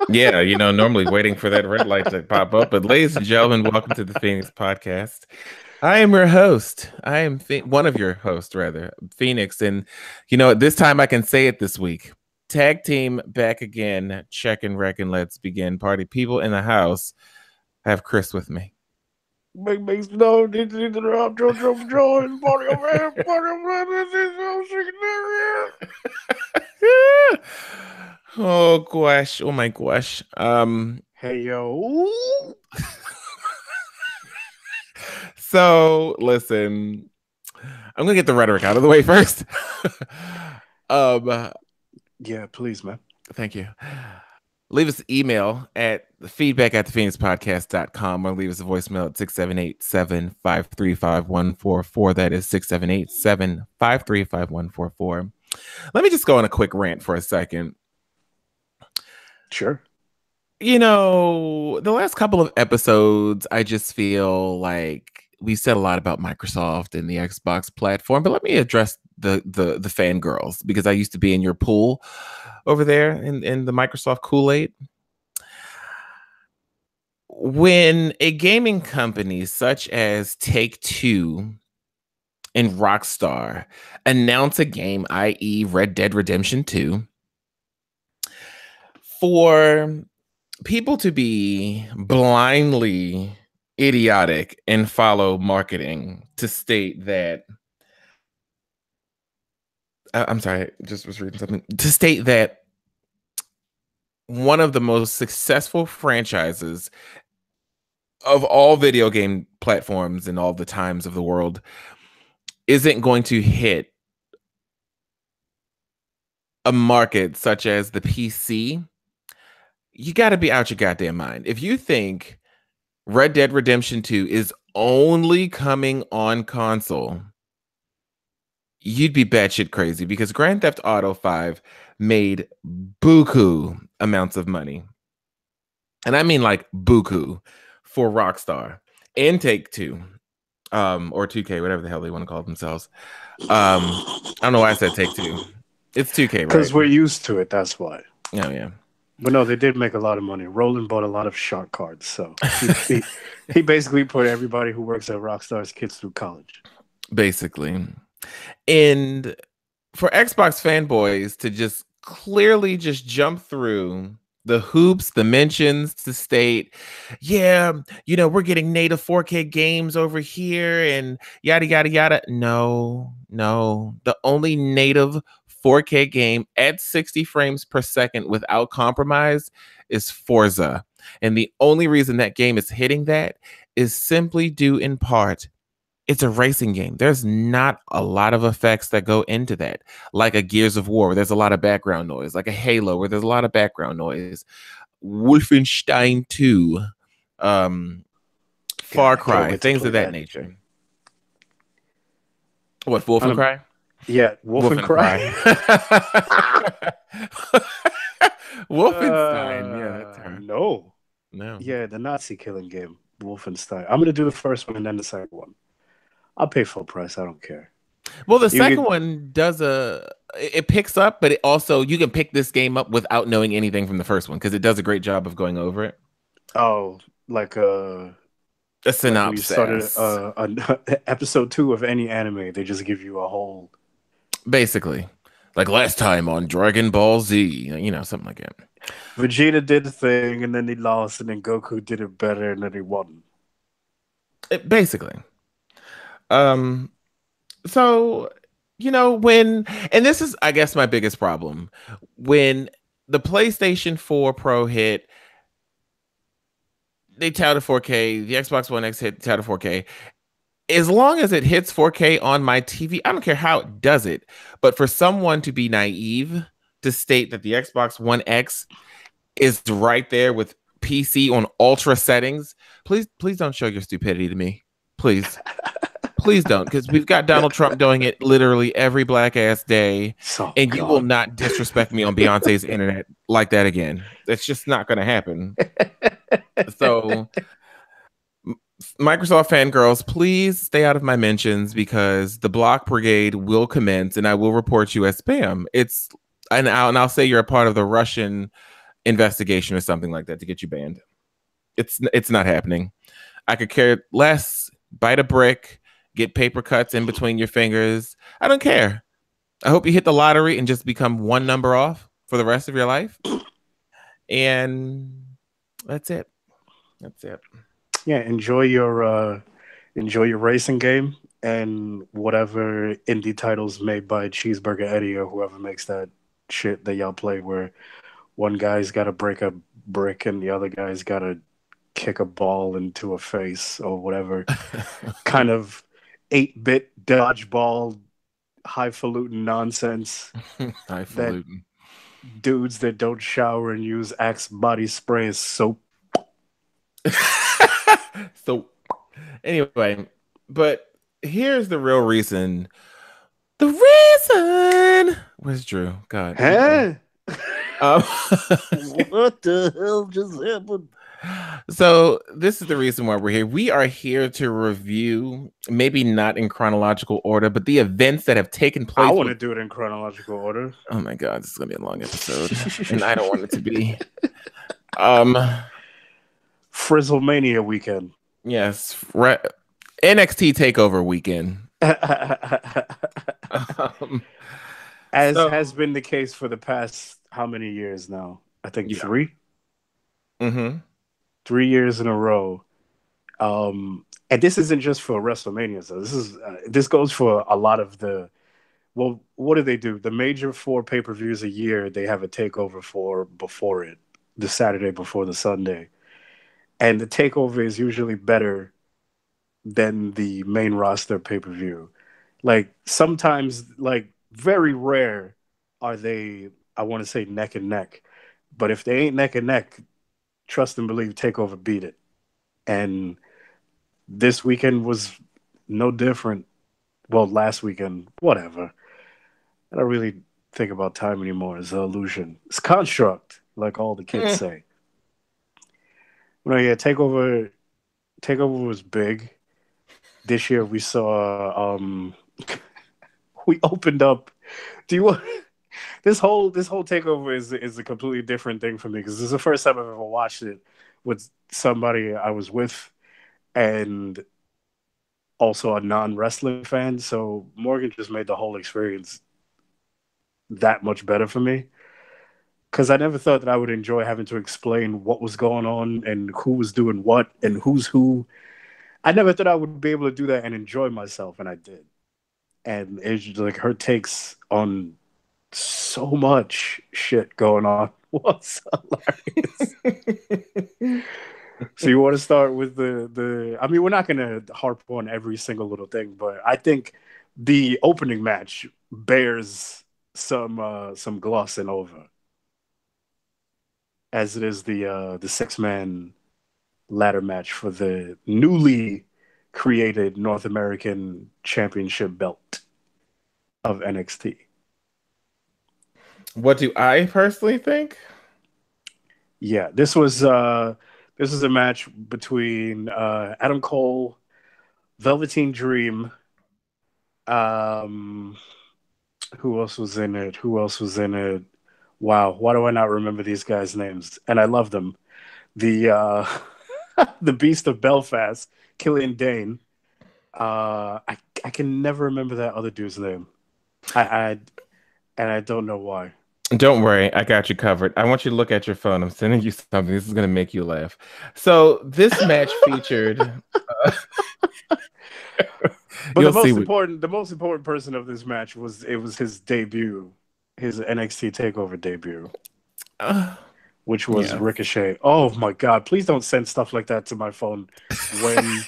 Yeah, normally waiting for that red light to pop up. But ladies and gentlemen, welcome to the Phoenix Podcast. I am your host. I am one of your hosts, rather, Phoenix. And this time I can say it this week. Tag team back again. Check and wreck and let's begin. Party people in the house. I have Chris with me. Big snow, Joe, party over here, party over Oh gosh. Oh my gosh. Hey yo. So listen, I'm gonna get the rhetoric out of the way first. um Yeah, please, man. Thank you. Leave us an email at feedback@thephoenixpodcast.com or leave us a voicemail at 678-753-5144. That is 678-753-5144. Let me just go on a quick rant for a second. Sure. The last couple of episodes, I just feel like we said a lot about Microsoft and the Xbox platform, but let me address the fangirls because I used to be in your pool over there in the Microsoft Kool-Aid. When a gaming company such as Take-Two and Rockstar announce a game, i.e. Red Dead Redemption 2, for people to be blindly idiotic and follow marketing to state that I'm sorry, just was reading something to state that one of the most successful franchises of all video game platforms in all the times of the world isn't going to hit a market such as the PC. You got to be out your goddamn mind. If you think Red Dead Redemption 2 is only coming on console, you'd be batshit crazy because Grand Theft Auto 5 made buku amounts of money. And I mean like buku for Rockstar and Take-Two, or 2K, whatever the hell they want to call themselves. I don't know why I said Take-Two. It's 2K, right? Because we're used to it, that's why. Oh, yeah. But no, they did make a lot of money. Roland bought a lot of shark cards, so he basically put everybody who works at Rockstar's kids through college. Basically. And for Xbox fanboys to just clearly just jump through the hoops, the mentions to state, yeah, we're getting native 4K games over here and yada, yada, yada. No. The only native 4K game at 60 frames per second without compromise is Forza. And the only reason that game is hitting that is simply due in part, it's a racing game. There's not a lot of effects that go into that, like a Gears of War where there's a lot of background noise, like a Halo where there's a lot of background noise, Wolfenstein 2, Far Cry, things of that nature. What, Wolfenstein? Yeah, Wolfenstein. Wolfenstein, yeah, that's her. No. No. Yeah, the Nazi killing game, Wolfenstein. I'm gonna do the first one and then the second one. I'll pay full price. I don't care. Well, the second one it picks up, but it also, you can pick this game up without knowing anything from the first one because it does a great job of going over it. Oh, like a synopsis. Like when you started episode 2 of any anime, they just give you a whole. Basically, like last time on Dragon Ball Z, something like that. Vegeta did the thing, and then he lost, and then Goku did it better, and then he won. Basically. So, and this is, I guess, my biggest problem. When the PlayStation 4 Pro hit, they touted 4K, the Xbox One X touted 4K. As long as it hits 4K on my TV, I don't care how it does it. But for someone to be naive to state that the Xbox One X is right there with PC on ultra settings, please don't show your stupidity to me. Please. Please don't, because we've got Donald Trump doing it literally every black ass day, and you will not disrespect me on Beyonce's internet like that again. It's just not going to happen. So, Microsoft fangirls, please stay out of my mentions because the block brigade will commence, and I will report you as spam. And I'll say you're a part of the Russian investigation or something like that to get you banned. It's not happening. I could care less. Bite a brick, get paper cuts in between your fingers. I don't care. I hope you hit the lottery and just become one number off for the rest of your life. And that's it. That's it. Yeah, enjoy your racing game and whatever indie titles made by Cheeseburger Eddie or whoever makes that shit that y'all play where one guy's got to break a brick and the other guy's got to kick a ball into a face or whatever kind of 8-bit dodgeball highfalutin nonsense that Highfalutin. dudes that don't shower and use Axe body spray as soap. So anyway, but here's the real reason. The reason. Where's Drew? God. Huh? Um, What the hell just happened? so this is the reason why we're here. We are here to review, maybe not in chronological order, but the events that have taken I place. want to do it in chronological order. Oh my God, this is gonna be a long episode, and I don't want it to be. Um, Frizzlemania weekend. yes, NXT Takeover weekend. Um, As so has been the case for the past how many years now? I think yeah. 3. Mm-hmm. 3 years in a row. And this isn't just for WrestleMania. So this goes for a lot of the. Well, what do? The major 4 pay-per-views a year, they have a takeover for before it, the Saturday before the Sunday, and the takeover is usually better than the main roster pay-per-view. Like sometimes, like very rare, are they? I want to say neck and neck, but if they ain't neck and neck, trust and believe takeover beat it. And this weekend was no different. Well, last weekend, whatever. I don't really think about time anymore. It's an illusion. It's construct, like all the kids say. No, yeah, Takeover was big. This year we saw we opened up. Do you want this whole takeover is a completely different thing for me because this is the first time I've ever watched it with somebody I was with and also a non-wrestling fan. So Morgan just made the whole experience that much better for me because I never thought that I would enjoy having to explain what was going on and who was doing what and who's who. I never thought I would be able to do that and enjoy myself, and I did. And it's just like her takes on so much shit going on was hilarious. So you want to start with the? I mean, we're not gonna harp on every single little thing, but I think the opening match bears some glossing over, as it is the 6-man ladder match for the newly created North American Championship belt of NXT. What do I personally think? Yeah, this was a match between Adam Cole, Velveteen Dream. Um, who else was in it? Who else was in it? Wow, why do I not remember these guys' names? And I love them. The the Beast of Belfast, Killian Dane. I can never remember that other dude's name. I and I don't know why. Don't worry, I got you covered. I want you to look at your phone. I'm sending you something. This is going to make you laugh. So this match featured. But You'll see what. the most important person of this match was his debut, his NXT Takeover debut, Uh, which was yes. Ricochet. Oh my God! Please don't send stuff like that to my phone when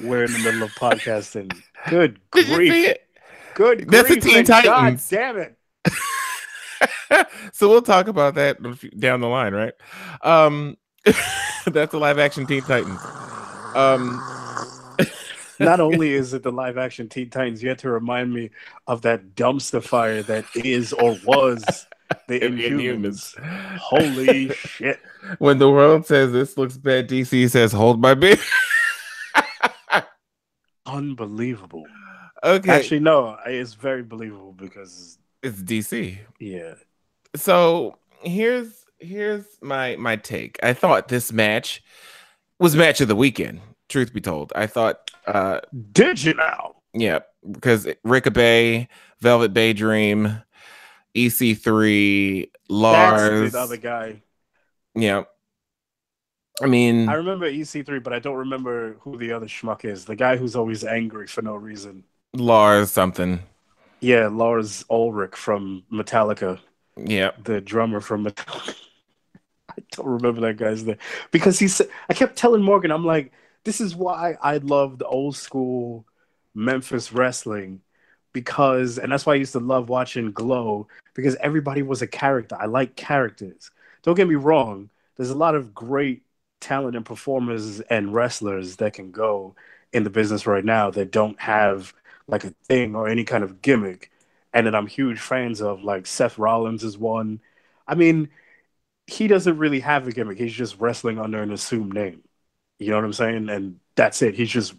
we're in the middle of podcasting. Good Did you see grief! it? Good That's the grief! Teen And God Titans. damn it! So we'll talk about that down the line, right? Um, that's the live action Teen Titans. Um, Not only is it the live action Teen Titans, you have to remind me of that dumpster fire that is or was the Inhumans. Inhumans. Holy shit. When the world says this looks bad, DC says hold my beer. Unbelievable. Okay, Actually, no, it's very believable because, it's DC. yeah. So here's my take. I thought this match was match of the weekend. Truth be told, I thought, Did you now? yeah, because Ricochet, Velvet Bay Dream, EC3, That's the other Lars. guy. Yeah, I I mean remember EC3, but I don't remember who the other schmuck is. The guy who's always angry for no reason. Lars something. Yeah, Lars Ulrich from Metallica, Yeah, the drummer from Metallica. I don't remember that guy's name because he said I kept telling Morgan, I'm like, this is why I love the old school Memphis wrestling because, and that's why I used to love watching Glow because everybody was a character. I like characters. Don't get me wrong. There's a lot of great talent and performers and wrestlers that can go in the business right now that don't have like a thing or any kind of gimmick, and that I'm huge fans of. Like Seth Rollins is one. I mean, he doesn't really have a gimmick. He's just wrestling under an assumed name. You know what I'm saying? And that's it. He's just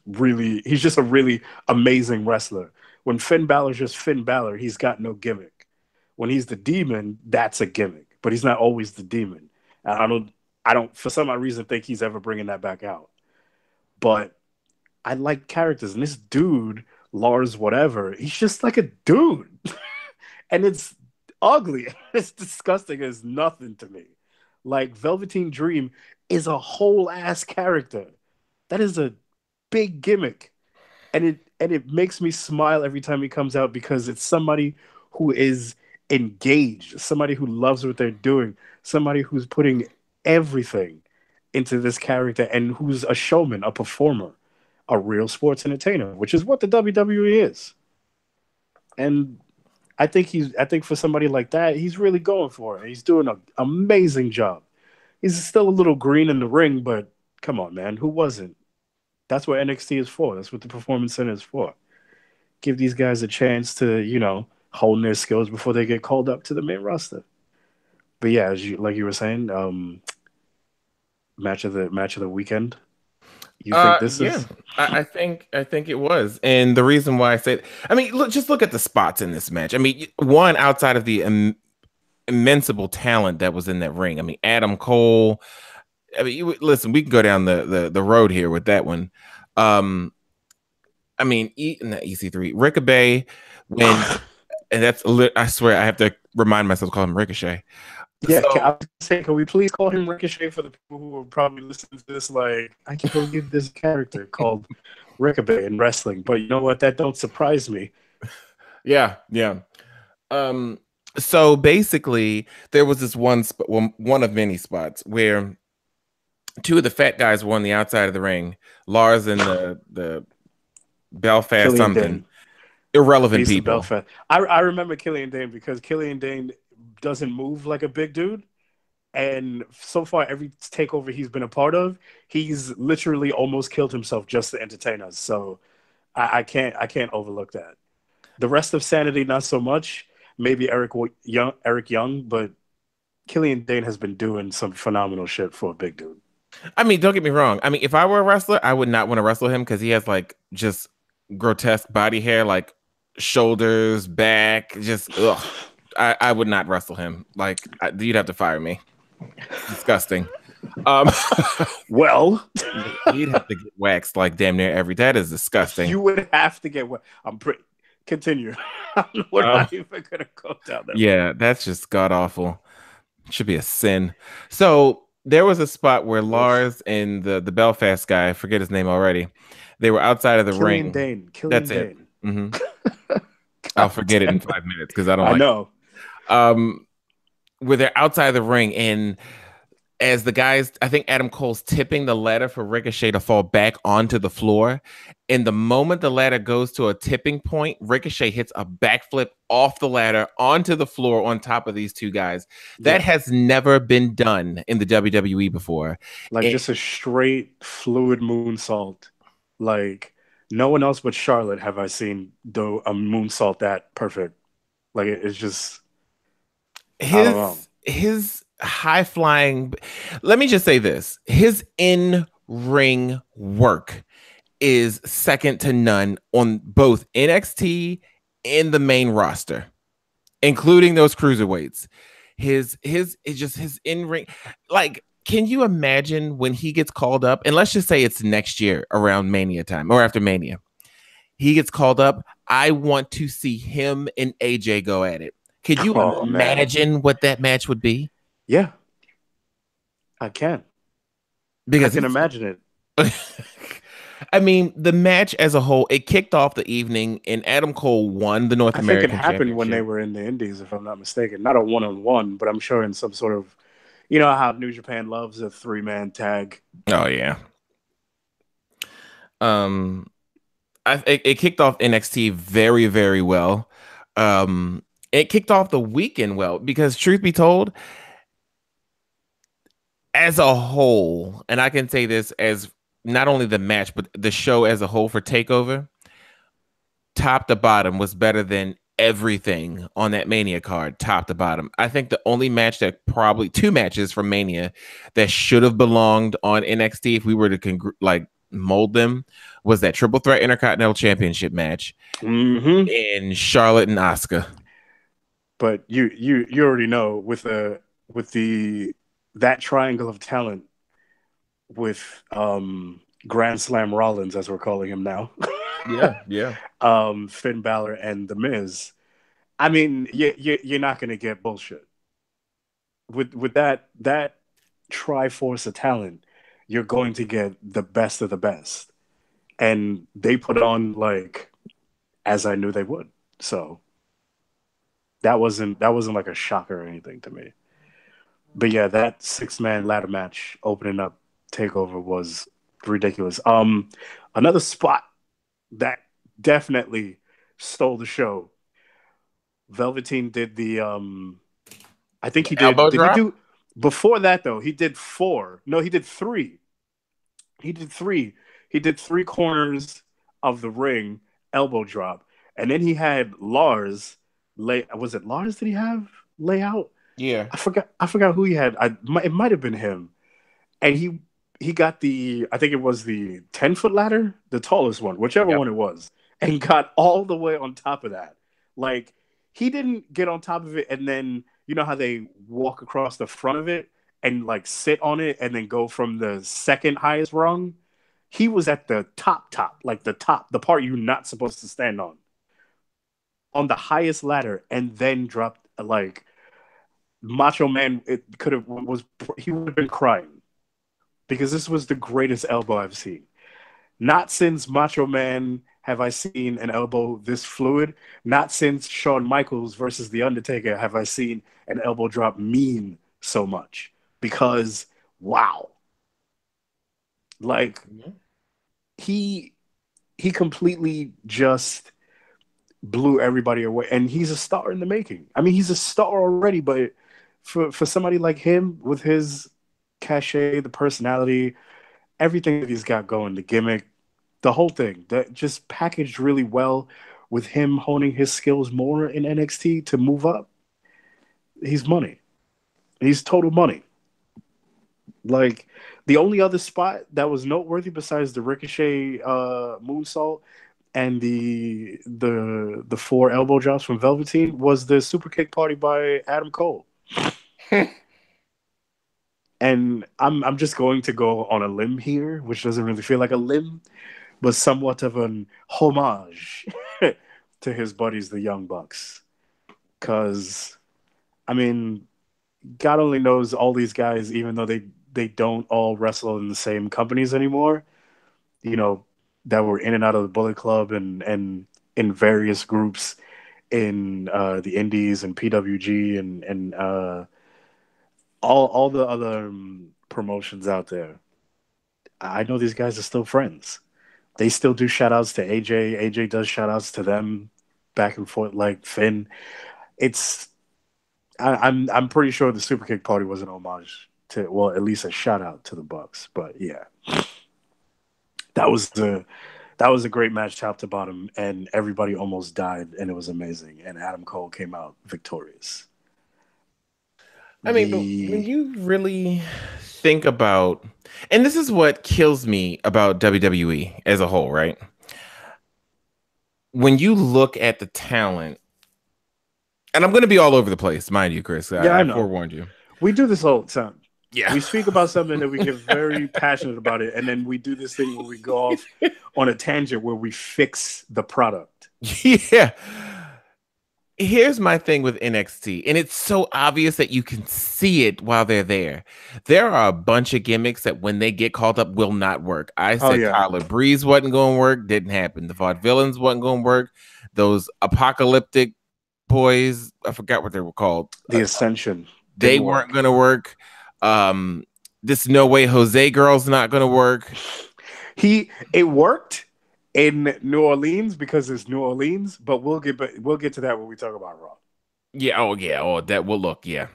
a really amazing wrestler. When Finn Balor's just Finn Balor, he's got no gimmick. When he's the demon, that's a gimmick, but he's not always the demon. And I don't, for some odd reason, think he's ever bringing that back out. But I like characters, and this dude, Lars, whatever, he's just like a dude, and it's ugly. It's disgusting as nothing to me. Like Velveteen Dream is a whole ass character. That is a big gimmick, and it makes me smile every time he comes out because it's somebody who is engaged, somebody who loves what they're doing, somebody who's putting everything into this character and who's a showman, a performer, a real sports entertainer, which is what the WWE is. And I think for somebody like that, he's really going for it. He's doing an amazing job. He's still a little green in the ring, but come on, man, who wasn't? That's what NXT is for. That's what the Performance Center is for. Give these guys a chance to, hone their skills before they get called up to the main roster. But yeah, like you were saying, match of the weekend. You think this yeah. is I think it was, and the reason why I said, I mean, just look at the spots in this match. I mean, one outside of the immensible talent that was in that ring. I mean, Adam Cole. I mean, listen, we can go down the road here with that one. Um, I mean, not EC3, Ricochet, when, and I swear I have to remind myself to call him Ricochet. Yeah, I So was saying, can we please call him Ricochet for the people who are probably listening to this? Like, I can't believe this character called Ricochet in wrestling, but you know what? That don't surprise me. yeah, yeah. Um, so basically, there was this one of many spots where two of the fat guys were on the outside of the ring, Lars and the Belfast Killian something, Dane, irrelevant Beast of people. Belfast. I remember Killian Dane because Killian Dane doesn't move like a big dude, and so far every takeover he's been a part of, he's literally almost killed himself just to entertain us. So I can't overlook that. The rest of Sanity, not so much. Maybe Eric Young, but Killian Dane has been doing some phenomenal shit for a big dude. I mean, don't get me wrong. I mean, if I were a wrestler, I would not want to wrestle him because he has like just grotesque body hair, like shoulders, back, just ugh. I would not wrestle him. Like you'd have to fire me. It's disgusting. Um, Well, he'd have to get waxed like damn near every. That is disgusting. you would have to get what I'm pretty. Continue. We're Um, not even gonna go down that road. yeah, that's just god awful. Should be a sin. So there was a spot where Oof. Lars and the Belfast guy, I forget his name already, they were outside of the Killian ring. Dane. Killian That's it. Dane. hmm I'll God forget it in damn 5 minutes because I don't I like. know. Um, where they're outside the ring, and as the guys, I think Adam Cole's tipping the ladder for Ricochet to fall back onto the floor. And the moment the ladder goes to a tipping point, Ricochet hits a backflip off the ladder onto the floor on top of these two guys. That Yeah. has never been done in the WWE before. Like And just a straight fluid moonsault. Like no one else but Charlotte have I seen do a moonsault that perfect. Like it's just I don't know. his high flying, let me just say this, his in ring work is second to none on both NXT and the main roster, including those cruiserweights. his it's just his in ring. Like, can you imagine when he gets called up? And let's just say it's next year around Mania time or after Mania, he gets called up. I want to see him and AJ go at it. Could you Oh man, imagine what that match would be? yeah, I can. I Because can it's imagine it. I mean, the match as a whole, it kicked off the evening and Adam Cole won the North I think it American happened when they Championship. were in the Indies, if I'm not mistaken. Not a one-on-one, but I'm sure in some sort of, how New Japan loves a three-man tag. Oh yeah. Um it kicked off NXT very, very well. It kicked off the weekend well because truth be told, as a whole, and I can say this as not only the match, but the show as a whole for TakeOver, top to bottom, was better than everything on that Mania card, top to bottom. I think the only match that probably two matches from Mania that should have belonged on NXT if we were to like mold them was that Triple Threat Intercontinental Championship match Mm-hmm. in Charlotte and Asuka. But you already know with the that triangle of talent with Grand Slam Rollins, as we're calling him now, Yeah, yeah. Finn Balor and The Miz. I mean, you're not going to get bullshit with that triforce of talent. You're going to get the best of the best, and they put on like as I knew they would. So that wasn't like a shocker or anything to me. But yeah, that 6-man ladder match opening up Takeover was ridiculous. Another spot that definitely stole the show. Velveteen did the I think he The elbow did he drop? do before that though? He did four. No, he did three. He did three. He did three corners of the ring elbow drop. And then he had Lars lay was it Lars did he have lay out? Yeah. I forgot who he had. It might have been him. And he got the I think it was the 10-foot ladder, the tallest one, whichever Yep. one it was, and got all the way on top of that. Like he didn't get on top of it and then you know how they walk across the front of it and like sit on it and then go from the second highest rung. He was at the top, like the top, the part you're not supposed to stand on the highest ladder, and then dropped like Macho Man. It could have was he would have been crying because this was the greatest elbow I've seen. Not since Macho Man have I seen an elbow this fluid. Not since Shawn Michaels versus The Undertaker have I seen an elbow drop mean so much. Because wow, like Mhm. he he completely just blew everybody away, and he's a star in the making. I mean, he's a star already, but for somebody like him with his cachet, the personality, everything that he's got going, the gimmick, the whole thing that just packaged really well with him honing his skills more in NXT to move up. He's money. He's total money. Like the only other spot that was noteworthy besides the Ricochet moonsault and the four elbow drops from Velveteen was the super kick party by Adam Cole. And I'm just going to go on a limb here, which doesn't really feel like a limb, but somewhat of an homage to his buddies, the Young Bucks. Because, I mean, God only knows all these guys, even though they don't all wrestle in the same companies anymore, you know, that were in and out of the Bullet Club and in various groups in the Indies and PWG and all the other promotions out there. I know these guys are still friends. They still do shout outs to AJ. AJ does shout outs to them back and forth like Finn. It's I'm pretty sure the Super Kick Party was an homage to well, at least a shout out to the Bucks. But yeah, that was the that was a great match top to bottom, and everybody almost died, and it was amazing. And Adam Cole came out victorious. I mean, but when The you really think about, and this is what kills me about WWE as a whole, right? When you look at the talent And I'm going to be all over the place, mind you, Chris. Yeah, I I know. forewarned you. We do this all the time. Yeah. We speak about something that we get very passionate about it, and then we do this thing where we go off on a tangent where we fix the product. Yeah. Here's my thing with NXT, and it's so obvious that you can see it while they're there. There are a bunch of gimmicks that when they get called up will not work. I Oh said yeah, Tyler Breeze wasn't going to work, didn't happen. The Vaudevillains wasn't going to work. Those apocalyptic boys, I forgot what they were called. the Ascension They didn't weren't work. going to work. Um, this No Way Jose girl's not going to work. It worked in New Orleans because it's New Orleans, but we'll get to that when we talk about Raw. Yeah, oh yeah, oh that will look, yeah.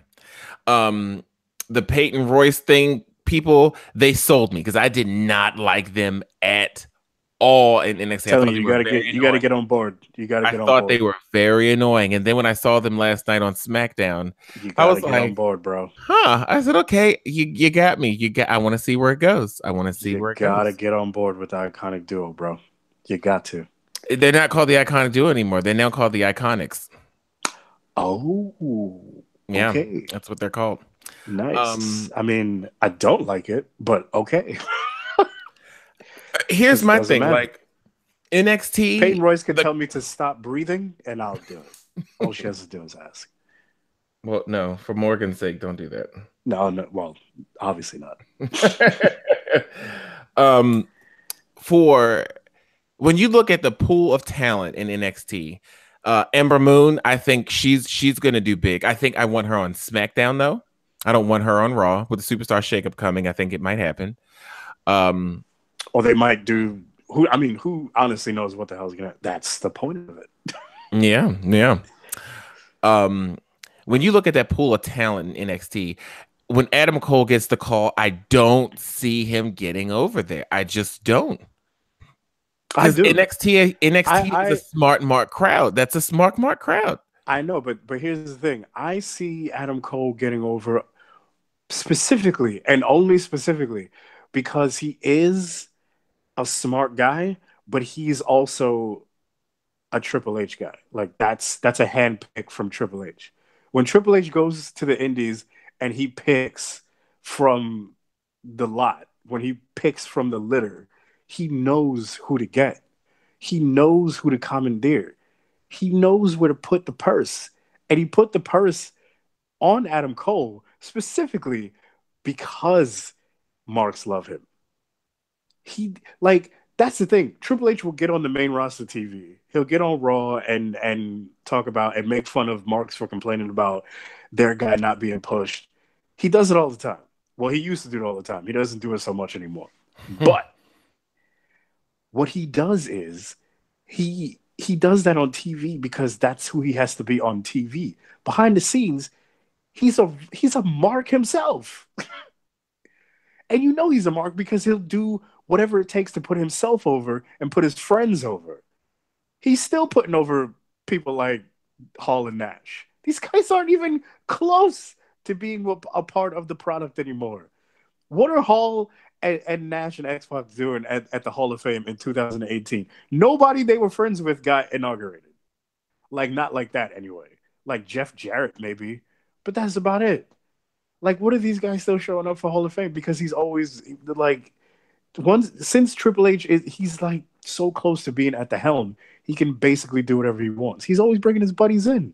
Um, the Peyton Royce thing, people they sold me because I did not like them at all in NXT. I Telling thought you, they were very you got to annoying. get on board. You got to I get on thought they board. were very annoying, and then when I saw them last night on SmackDown, You I got to was get on like, board, bro. "Huh?" I said, "Okay, you got me. You got. I want to see where it goes. I want to see You where it got to goes." get on board with the iconic duo, bro. You got to. They're not called the Iconic Duo anymore. They're now called the Iconics. Oh, Yeah, okay. that's what they're called. Nice. Um, I mean, I don't like it, but okay. here's It my doesn't thing, matter. like Peyton NXT, Royce can the tell me to stop breathing, and I'll do it. All she has to do is ask. well, no, for Morgan's sake, don't do that. No, no. Well, obviously not. um, for when you look at the pool of talent in NXT, Ember Moon, I think she's gonna do big. I think I want her on SmackDown though. I don't want her on Raw with the Superstar Shakeup coming. I think it might happen. Um, Or they might do. Who? I mean, who honestly knows what the hell is gonna? That's the point of it. yeah, yeah. Um, when you look at that pool of talent in NXT, when Adam Cole gets the call, I don't see him getting over there. I just don't. I Because do. NXT is a I smart mark crowd. That's a smart mark crowd. I know, but here's the thing. I see Adam Cole getting over specifically and only specifically because he is a smart guy, but he's also a Triple H guy. Like that's a handpick from Triple H. When Triple H goes to the Indies and he picks from the lot, when he picks from the litter, he knows who to get. He knows who to commandeer. He knows where to put the purse. And he put the purse on Adam Cole specifically because Marks love him. He like that's the thing. Triple H will get on the main roster TV. He'll get on Raw and talk about and make fun of Marks for complaining about their guy not being pushed. He does it all the time. Well, he used to do it all the time. He doesn't do it so much anymore. But what he does is he does that on TV because that's who he has to be on TV. Behind the scenes, he's a mark himself. And you know he's a mark because he'll do whatever it takes to put himself over and put his friends over. He's still putting over people like Hall and Nash. These guys aren't even close to being a part of the product anymore. What are Hall and Nash and X Pac doing at the Hall of Fame in 2018? Nobody they were friends with got inaugurated. Like, not like that anyway. Like Jeff Jarrett, maybe. But that's about it. Like, what are these guys still showing up for Hall of Fame? Because he's always like once since Triple H is he's like so close to being at the helm, he can basically do whatever he wants. He's always bringing his buddies in.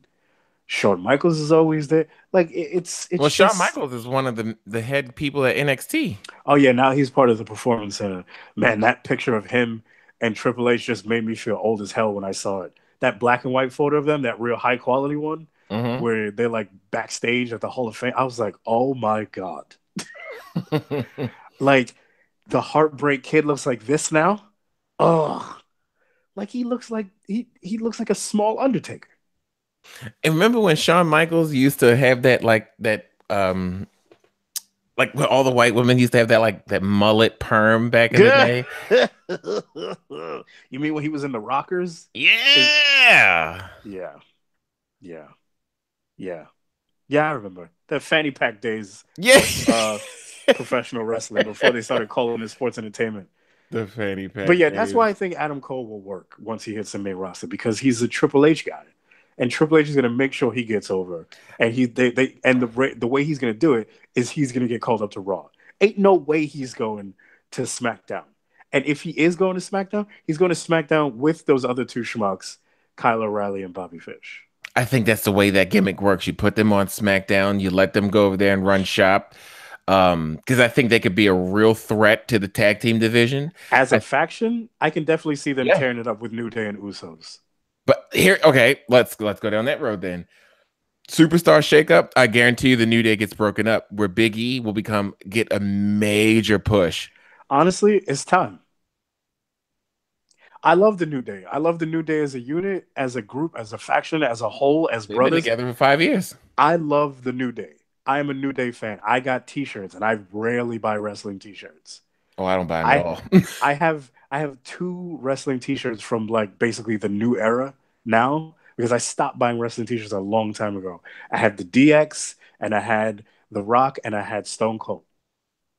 Shawn Michaels is always there. Like Well, it's Shawn just Michaels is one of the head people at NXT. oh yeah, now he's part of the performance center. Man, that picture of him and Triple H just made me feel old as hell when I saw it. That black and white photo of them, that real high quality one, Hmm. where they're like backstage at the Hall of Fame. I was like, oh my God. Like the Heartbreak Kid looks like this now. Oh, like he looks like a small Undertaker. And remember when Shawn Michaels used to have that like when all the white women used to have that like that mullet perm back in the day? You mean when he was in the Rockers? Is Yeah. yeah, yeah, yeah, yeah. I remember the fanny pack days Yeah. of professional wrestling before they started calling it sports entertainment. The fanny But pack yeah, that's why I days. think Adam Cole will work once he hits the main roster because he's a Triple H guy. and Triple H is gonna make sure he gets over. And the way he's gonna do it is he's gonna get called up to Raw. Ain't no way he's going to SmackDown. And if he is going to SmackDown, he's going to SmackDown with those other two schmucks, Kyle O'Reilly and Bobby Fish. I think that's the way that gimmick works. You put them on SmackDown, you let them go over there and run shop. Because I think they could be a real threat to the tag team division. As a faction, I can definitely see them Yeah. tearing it up with New Day and Usos. But here, okay, let's go down that road then. Superstar shakeup, I guarantee you the New Day gets broken up, where Big E will get a major push. Honestly, it's time. I love the New Day. I love the New Day as a unit, as a group, as a faction, as a whole, as They've been brothers. together for 5 years. I love the New Day. I am a New Day fan. I got T-shirts, and I rarely buy wrestling T-shirts. Oh, I don't buy them at all. I have two wrestling T-shirts from like basically the new era now because I stopped buying wrestling T-shirts a long time ago. I had the DX, and I had The Rock, and I had Stone Cold.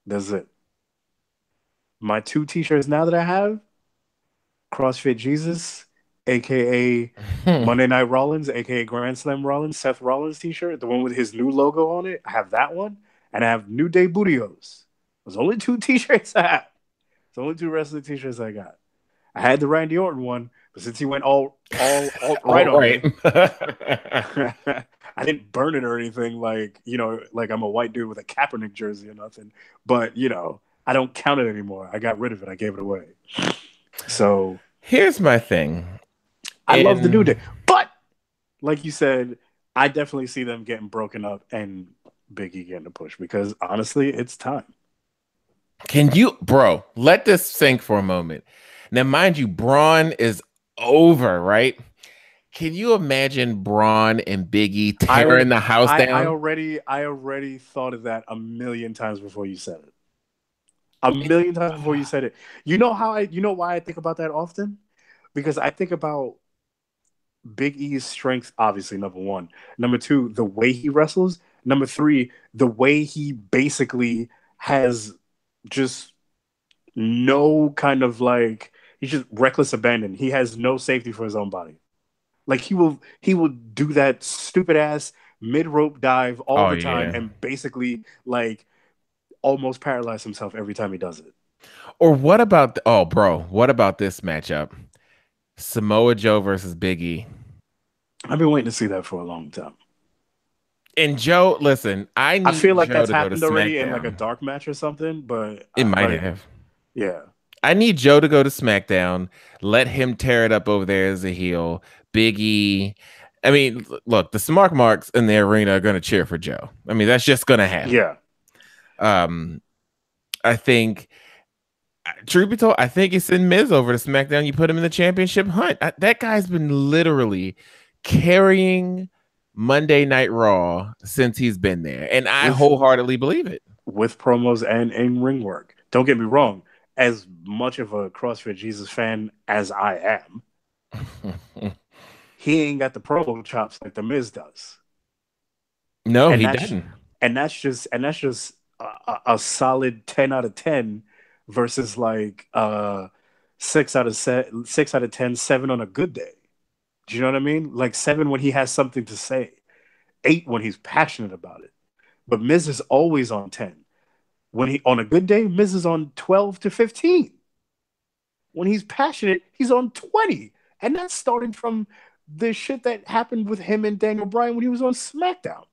That's it. My two T-shirts now that I have CrossFit Jesus, aka Monday Night Rollins, aka Grand Slam Rollins, Seth Rollins T-shirt, the one with his new logo on it. I have that one, and I have New Day Bootios. There's only two T-shirts I have. It's only two wrestling T-shirts I got. I had the Randy Orton one, but since he went all right on me, I didn't burn it or anything like like I'm a white dude with a Kaepernick jersey or nothing. But I don't count it anymore. I got rid of it. I gave it away. So here's my thing. I love the New Day, but like you said, I definitely see them getting broken up and Big E getting a push because honestly, it's time. Can you, bro, let this sink for a moment. Now, mind you, Braun is over, right? Can you imagine Braun and Big E tearing the house down? I already thought of that a million times before you said it. A million times before you said it. You know why I think about that often? Because I think about Big E's strength, obviously, number one. Number two, the way he wrestles. Number three, the way he basically has just no kind of like he's just reckless abandon. He has no safety for his own body. Like he will do that stupid ass mid rope dive all the time and basically like almost paralyze himself every time he does it. Or what about what about this matchup? Samoa Joe versus Big E. I've been waiting to see that for a long time. And Joe, listen, I feel like Joe that's to go happened to already in like a dark match or something, but it might have. Yeah. I need Joe to go to SmackDown. Let him tear it up over there as a heel. Big E. I mean, look, the smart marks in the arena are going to cheer for Joe. I mean, that's just going to happen. Yeah. I think, truth be told, I think you send Miz over to SmackDown. You put him in the championship hunt. That guy's been literally carrying Monday Night Raw since he's been there. And I wholeheartedly believe it. With promos and in ring work. Don't get me wrong. As much of a CrossFit Jesus fan as I am, he ain't got the promo chops like the Miz does. No, he didn't. And that's just a solid 10 out of 10 versus like 6 out of 10, 7 on a good day. Do you know what I mean? Like 7 when he has something to say, 8 when he's passionate about it. But Miz is always on 10. When he on a good day, Miz is on 12 to 15. When he's passionate, he's on 20. And that's starting from the shit that happened with him and Daniel Bryan when he was on SmackDown.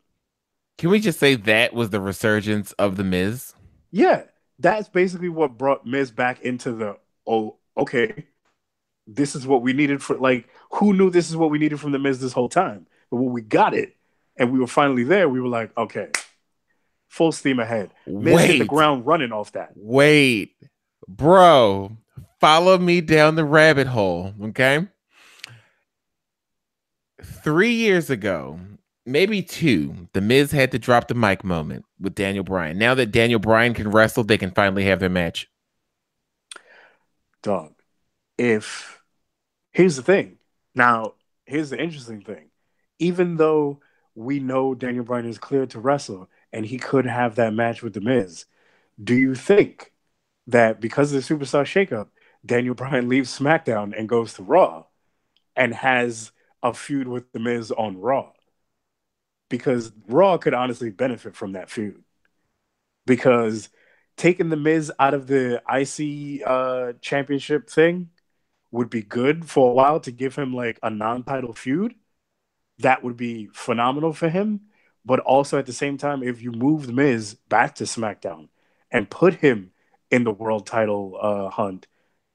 Can we just say that was the resurgence of the Miz? Yeah, that's basically what brought Miz back into the okay, this is what we needed for like who knew this is what we needed from the Miz this whole time? But when we got it and we were finally there, we were like, okay, full steam ahead. Miz hit the ground running off that. Wait, bro, follow me down the rabbit hole, okay? 3 years ago, maybe 2, the Miz had to drop the mic moment with Daniel Bryan. Now that Daniel Bryan can wrestle, they can finally have their match. Dog, here's the thing. Now, here's the interesting thing. Even though we know Daniel Bryan is cleared to wrestle and he could have that match with The Miz, do you think that because of the Superstar shakeup, Daniel Bryan leaves SmackDown and goes to Raw and has a feud with the Miz on Raw, because Raw could honestly benefit from that feud, because taking the Miz out of the IC championship thing would be good for a while to give him like a non-title feud. That would be phenomenal for him. But also at the same time, if you move the Miz back to SmackDown and put him in the world title hunt,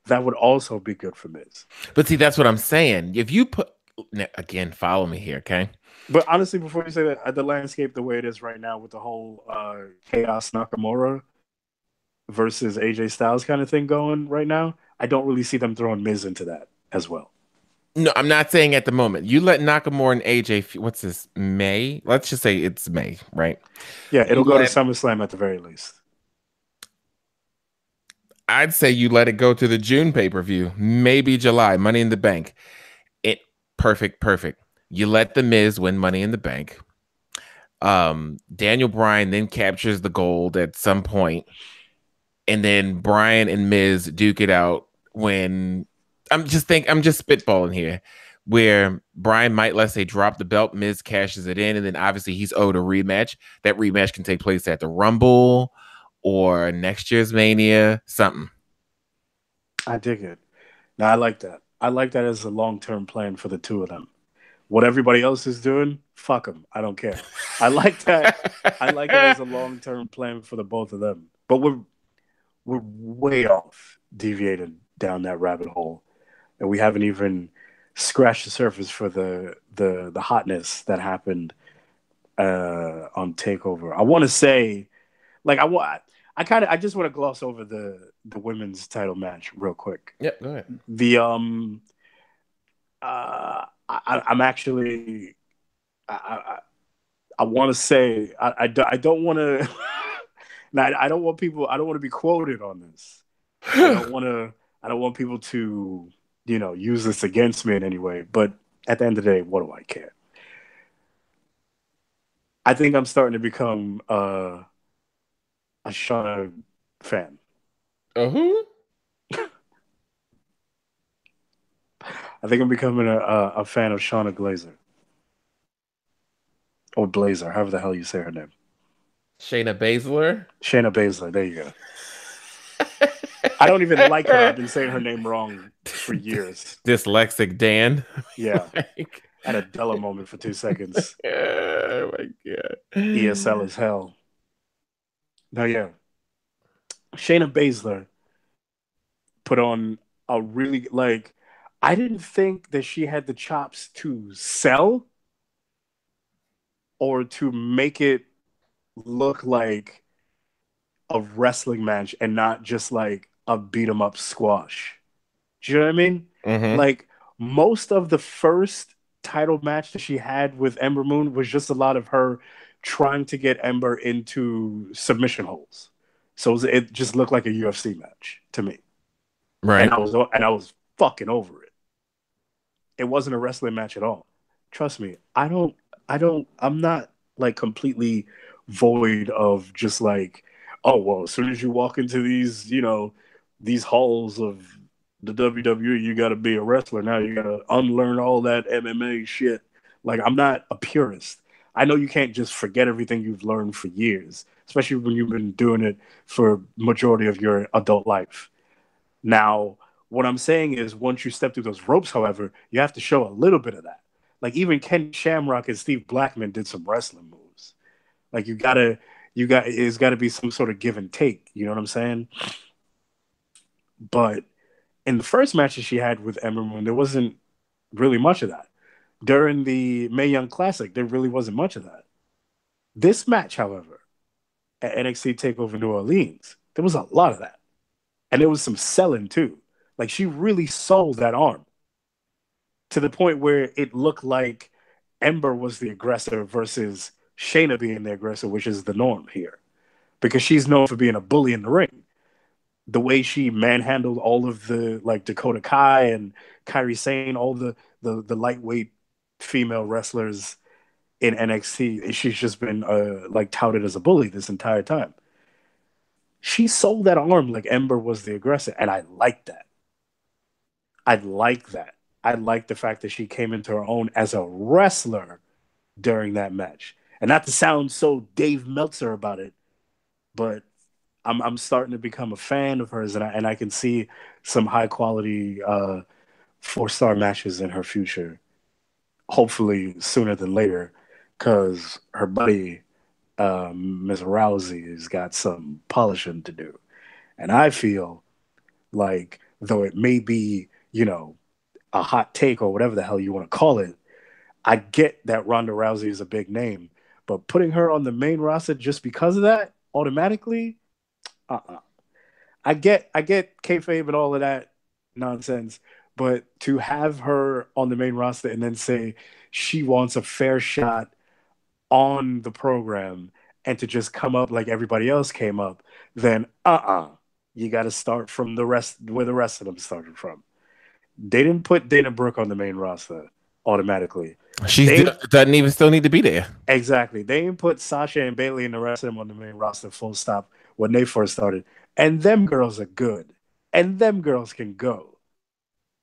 that would also be good for Miz. But see, that's what I'm saying. If you put again, follow me here, okay? But honestly, before you say that, the landscape the way it is right now with the whole Chaos Nakamura versus AJ Styles kind of thing going right now, I don't really see them throwing Miz into that as well. No, I'm not saying at the moment. You let Nakamura and AJ, what's this, May? Let's just say it's May, right? Yeah, it'll You go to let, SummerSlam at the very least. I'd say you let it go to the June pay-per-view, maybe July, Money in the Bank. It perfect, perfect. You let the Miz win Money in the Bank. Daniel Bryan then captures the gold at some point, and then Bryan and Miz duke it out when I'm just spitballing here, where Bryan might, let's say, drop the belt, Miz cashes it in, and then obviously he's owed a rematch. That rematch can take place at the Rumble or next year's Mania, something. I dig it. Now I like that. I like that as a long term plan for the two of them. What everybody else is doing, fuck them. I don't care. I like that. I like it as a long term plan for the both of them. But we're way off, deviated down that rabbit hole, and we haven't even scratched the surface for the hotness that happened on Takeover. I want to say, like, I just want to gloss over the women's title match real quick. Yep, go ahead. The I'm actually I want to say I don't want to. I don't want people. I don't want to be quoted on this. I don't want to. I don't want people to, use this against me in any way. But at the end of the day, what do I care? I think I'm starting to become a Shauna fan. Who? I think I'm becoming a fan of Shauna Glazer or Blazer, however the hell you say her name. Shayna Baszler. Shayna Baszler. There you go. I don't even like her. I've been saying her name wrong for years. Dyslexic Dan. Yeah. Like, Had a Della moment for 2 seconds. oh my god. ESL as hell. Now, yeah. Shayna Baszler put on a really, like, I didn't think that she had the chops to sell or to make it look like a wrestling match and not just like a beat 'em up squash. Do you know what I mean? Mm-hmm. Like most of the first title match that she had with Ember Moon was just a lot of her trying to get Ember into submission holes. So it just looked like a UFC match to me, and Right. I was fucking over it. It wasn't a wrestling match at all. Trust me, I'm not like completely void of just like, oh well, as soon as you walk into these, these halls of the WWE, you got to be a wrestler. Now you got to unlearn all that MMA shit. Like I'm not a purist. I know you can't just forget everything you've learned for years, especially when you've been doing it for majority of your adult life. Now, what I'm saying is, once you step through those ropes, however, you have to show a little bit of that. Like even Ken Shamrock and Steve Blackman did some wrestling moves. Like it's got to be some sort of give and take. You know what I'm saying? But in the first match that she had with Ember Moon, there wasn't really much of that. During the Mae Young Classic, there really wasn't much of that. This match, however, at NXT Takeover New Orleans, there was a lot of that, and there was some selling too. Like she really sold that arm to the point where it looked like Ember was the aggressor versus Shayna being the aggressor, which is the norm here, because she's known for being a bully in the ring. The way she manhandled all of the like Dakota Kai and Kairi Sane, all the lightweight female wrestlers in NXT, she's just been like touted as a bully this entire time. She sold that arm like Ember was the aggressor, and I like that. I like that. I like the fact that she came into her own as a wrestler during that match. And not to sound so Dave Meltzer about it, but I'm starting to become a fan of hers, and I can see some high quality 4-star matches in her future. Hopefully sooner than later, because her buddy Ms. Rousey has got some polishing to do, and I feel like though it may be a hot take or whatever the hell you want to call it, I get that Ronda Rousey is a big name, but putting her on the main roster just because of that automatically, uh-uh. I get kayfabe and all of that nonsense, but to have her on the main roster and then say she wants a fair shot on the program and to just come up like everybody else came up, then you got to start from the rest where the rest of them started from. They didn't put Dana Brooke on the main roster automatically. She's They doesn't even still need to be there. exactly. They didn't put Sasha and Bailey and the rest of them on the main roster full stop when they first started. And them girls are good. And them girls can go.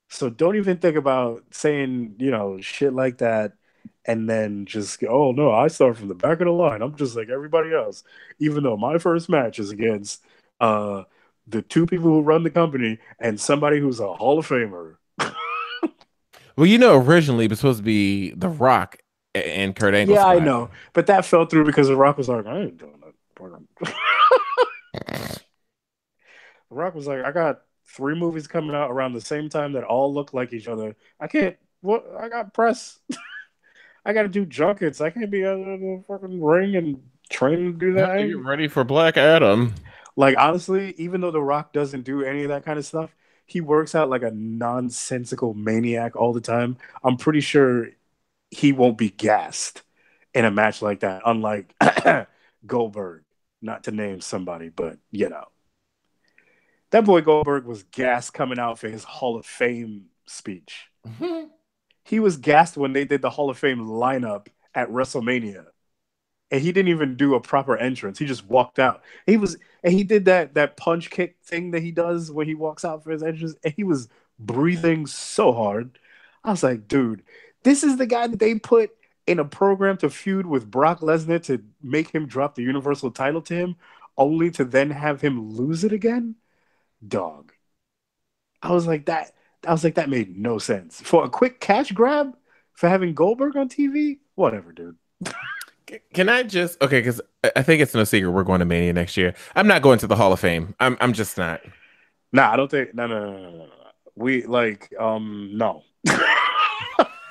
So don't even think about saying, shit like that and then just go, oh no, I start from the back of the line. I'm just like everybody else. Even though my first match is against uh the two people who run the company and somebody who's a Hall of Famer. Well, originally it was supposed to be The Rock and Kurt Angle's Yeah, I spot. know. But that fell through because The Rock was like, I ain't doing that. The Rock was like, I got 3 movies coming out around the same time that all look like each other. I can't. What? I got press. I got to do junkets. I can't be out of the fucking ring and train to do Have to get that. ready for Black Adam. Like honestly, even though The Rock doesn't do any of that kind of stuff, he works out like a nonsensical maniac all the time. I'm pretty sure he won't be gassed in a match like that. Unlike Goldberg, not to name somebody, but that boy Goldberg was gassed coming out for his Hall of Fame speech. He was gassed when they did the Hall of Fame lineup at WrestleMania. And he didn't even do a proper entrance. He just walked out. He did that punch kick thing that he does when he walks out for his entrance, and he was breathing so hard. I was like, dude, this is the guy that they put in a program to feud with Brock Lesnar to make him drop the Universal title to him, only to then have him lose it again? Dog. I was like that. I was like that made no sense for a quick cash grab for having Goldberg on TV. Whatever, dude. Can I just okay? Because I think it's no secret we're going to Mania next year. I'm not going to the Hall of Fame. I'm just not. Nah, I don't think. No, no, no, no, no. We like no.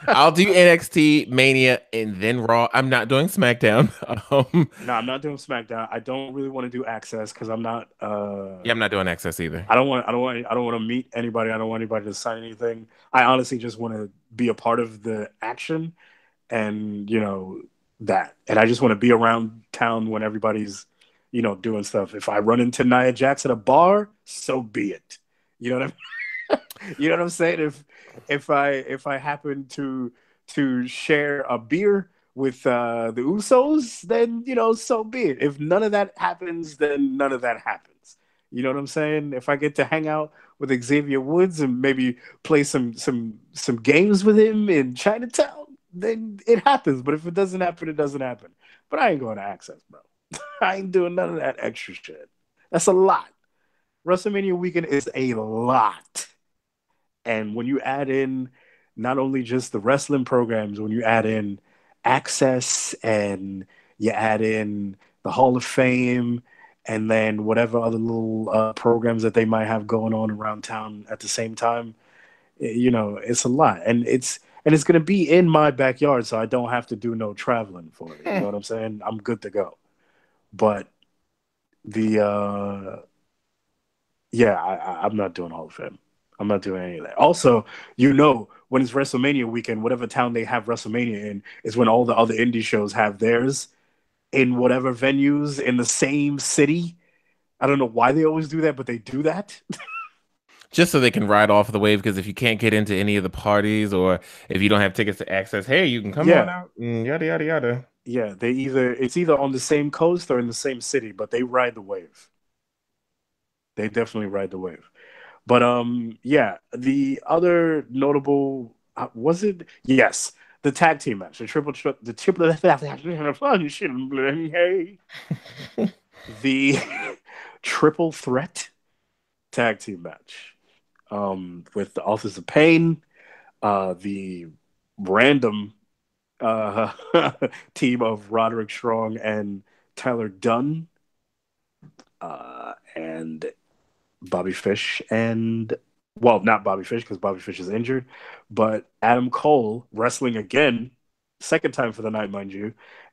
I'll do NXT Mania and then Raw. I'm not doing SmackDown. No, I'm not doing SmackDown. I don't really want to do Access because I'm not. Yeah, I'm not doing Access either. I don't want. I don't want. I don't want to meet anybody. I don't want anybody to sign anything. I honestly just want to be a part of the action, and that. And I just want to be around town when everybody's doing stuff. If I run into Nia Jax at a bar, so be it. You know what You know what I'm saying? If I happen to share a beer with the Usos, then so be it. If none of that happens, then none of that happens. You know what I'm saying? If I get to hang out with Xavier Woods and maybe play some games with him in Chinatown, then it happens. But if it doesn't happen, it doesn't happen. But I ain't going to Access, bro. I ain't doing none of that extra shit. That's a lot. WrestleMania weekend is a lot. And when you add in not only just the wrestling programs, when you add in Access and you add in the Hall of Fame and then whatever other little programs that they might have going on around town at the same time, it's a lot. And it's going to be in my backyard, so I don't have to do no traveling for it. You know what I'm saying? I'm good to go. But the yeah, I'm not doing Hall of Fame. I'm not doing any of that. Also, when it's WrestleMania weekend, whatever town they have WrestleMania in is when all the other indie shows have theirs in whatever venues in the same city. I don't know why they always do that, but they do that. Just so they can ride off the wave. Because if you can't get into any of the parties or if you don't have tickets to Access, hey, you can come on Yeah, out. Yada yada yada. yeah. It's either on the same coast or in the same city, but they ride the wave. They definitely ride the wave. But yeah, the other notable was it? Yes, the tag team match, the triple, the triple threat tag team match, with the Authors of Pain, the random uh, team of Roderick Strong and Tyler Dunn, and Bobby Fish, and well, not Bobby Fish because Bobby Fish is injured, but Adam Cole wrestling again, second time for the night, mind you,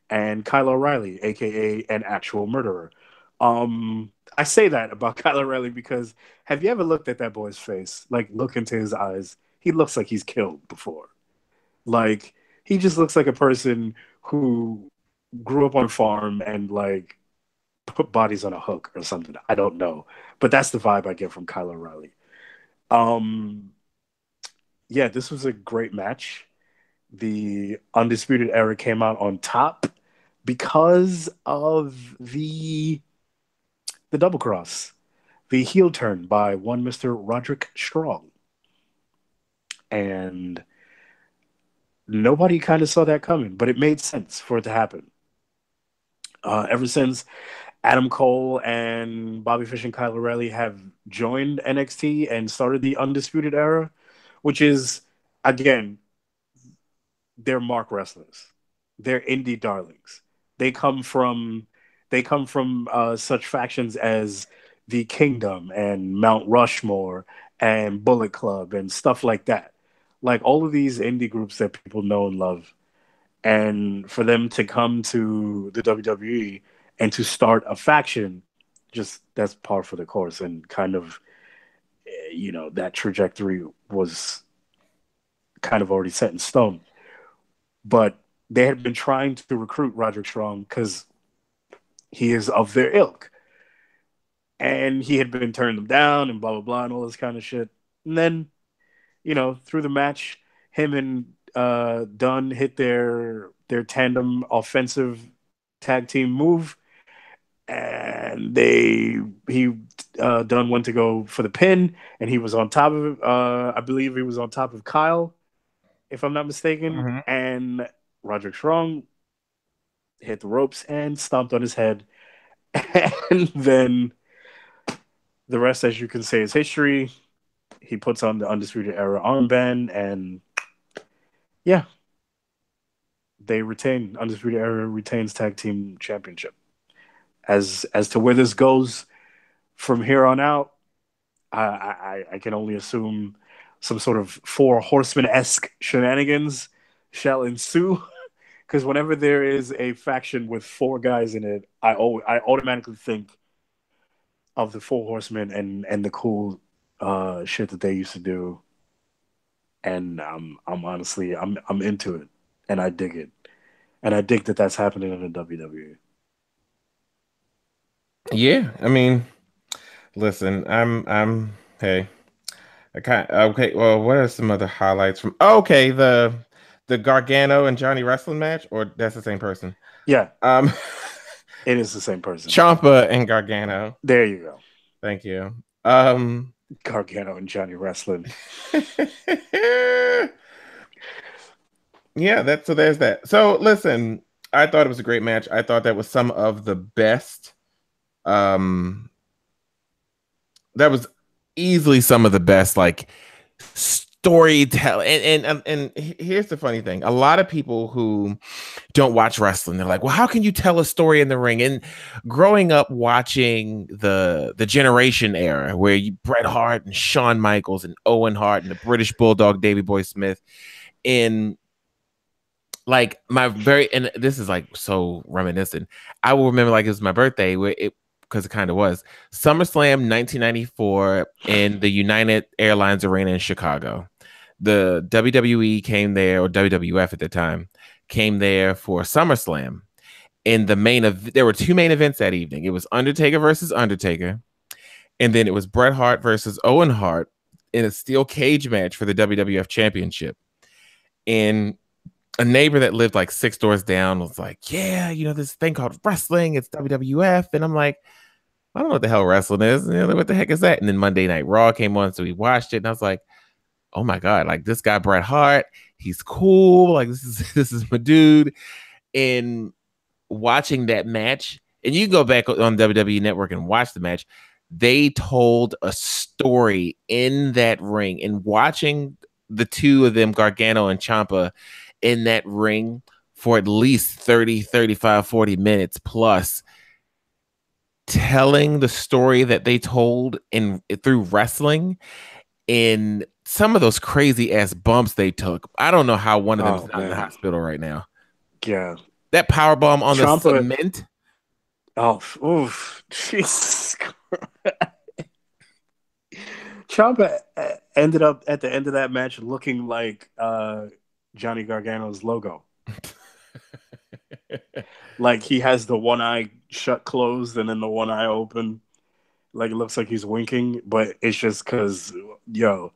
and Kyle O'Reilly, aka an actual murderer. I say that about Kyle O'Reilly because have you ever looked at that boy's face? Like, look into his eyes. He looks like he's killed before. Like, he just looks like a person who grew up on a farm and like put bodies on a hook or something. I don't know, but that's the vibe I get from Kyle O'Reilly. Um, yeah, this was a great match. The Undisputed Era came out on top because of the double cross, the heel turn by one Mister Roderick Strong, and nobody kind of saw that coming, but it made sense for it to happen. Ever since Adam Cole and Bobby Fish and Kyle O'Reilly have joined NXT and started the Undisputed Era, which is, again, they're mark wrestlers. They're indie darlings. They come from such factions as the Kingdom and Mount Rushmore and Bullet Club and stuff like that. Like all of these indie groups that people know and love, and for them to come to the WWE and to start a faction, just that's par for the course, and kind of, that trajectory was kind of already set in stone. But they had been trying to recruit Roderick Strong because he is of their ilk, and he had been turning them down and blah blah blah and all this kind of shit. And then, through the match, him and Dunn hit their tandem offensive tag team move, and he Dunn went to go for the pin, and he was on top of I believe he was on top of Kyle, if I'm not mistaken, Mhm. and Roderick Strong hit the ropes and stomped on his head, and then the rest, as you can say, is history. He puts on the Undisputed Era armband, and yeah, they retain Undisputed Era retains tag team championship. As to where this goes from here on out, I can only assume some sort of four horsemen esque shenanigans shall ensue. Because whenever there is a faction with four guys in it, I automatically think of the Four Horsemen and the cool shit that they used to do, and I'm honestly I'm into it, and I dig it, and I dig that that's happening in the WWE. Yeah, I mean, listen, hey, okay. Well, what are some other highlights from? Oh, okay, the Gargano and Johnny wrestling match, or that's the same person. Yeah, Um, it is the same person. Champa and Gargano. There you go. Thank you. Um, Gargano and Johnny wrestling. yeah, that's so there's that. So listen, I thought it was a great match. I thought that was some of the best. Um, that was easily some of the best, like storytelling. And here's the funny thing: a lot of people who don't watch wrestling, they're like, "Well, how can you tell a story in the ring?" And growing up watching the Generation era, where Bret Hart and Shawn Michaels and Owen Hart and the British Bulldog Davey Boy Smith, in like my very, and this is like so reminiscent. I will remember like it was my birthday where it, because it kind of was SummerSlam 1994 in the United Airlines Arena in Chicago. The WWE came there, or WWF at the time, came there for SummerSlam. In the there were two main events that evening. It was Undertaker versus Undertaker, and then it was Bret Hart versus Owen Hart in a steel cage match for the WWF Championship. And a neighbor that lived like six doors down was like, "Yeah, this thing called wrestling, it's WWF." And I'm like, I don't know what the hell wrestling is. What the heck is that? And then Monday Night Raw came on, so we watched it, and I was like, oh my god, like this guy Bret Hart, he's cool. Like this is this is my dude. And watching that match, and you can go back on WWE Network and watch the match. They told a story in that ring, and watching the two of them, Gargano and Ciampa, in that ring for at least 30, 35, 40 minutes plus, telling the story that they told in through wrestling in some of those crazy ass bumps they took. I don't know how one of them's Oh not in the man, hospital right now. yeah. That power bomb on the Champa. cement. Oh, oof, Jesus. Ciampa ended up at the end of that match looking like Johnny Gargano's logo. Like he has the one eye shut closed and then the one eye open. Like it looks like he's winking, but it's just because yo,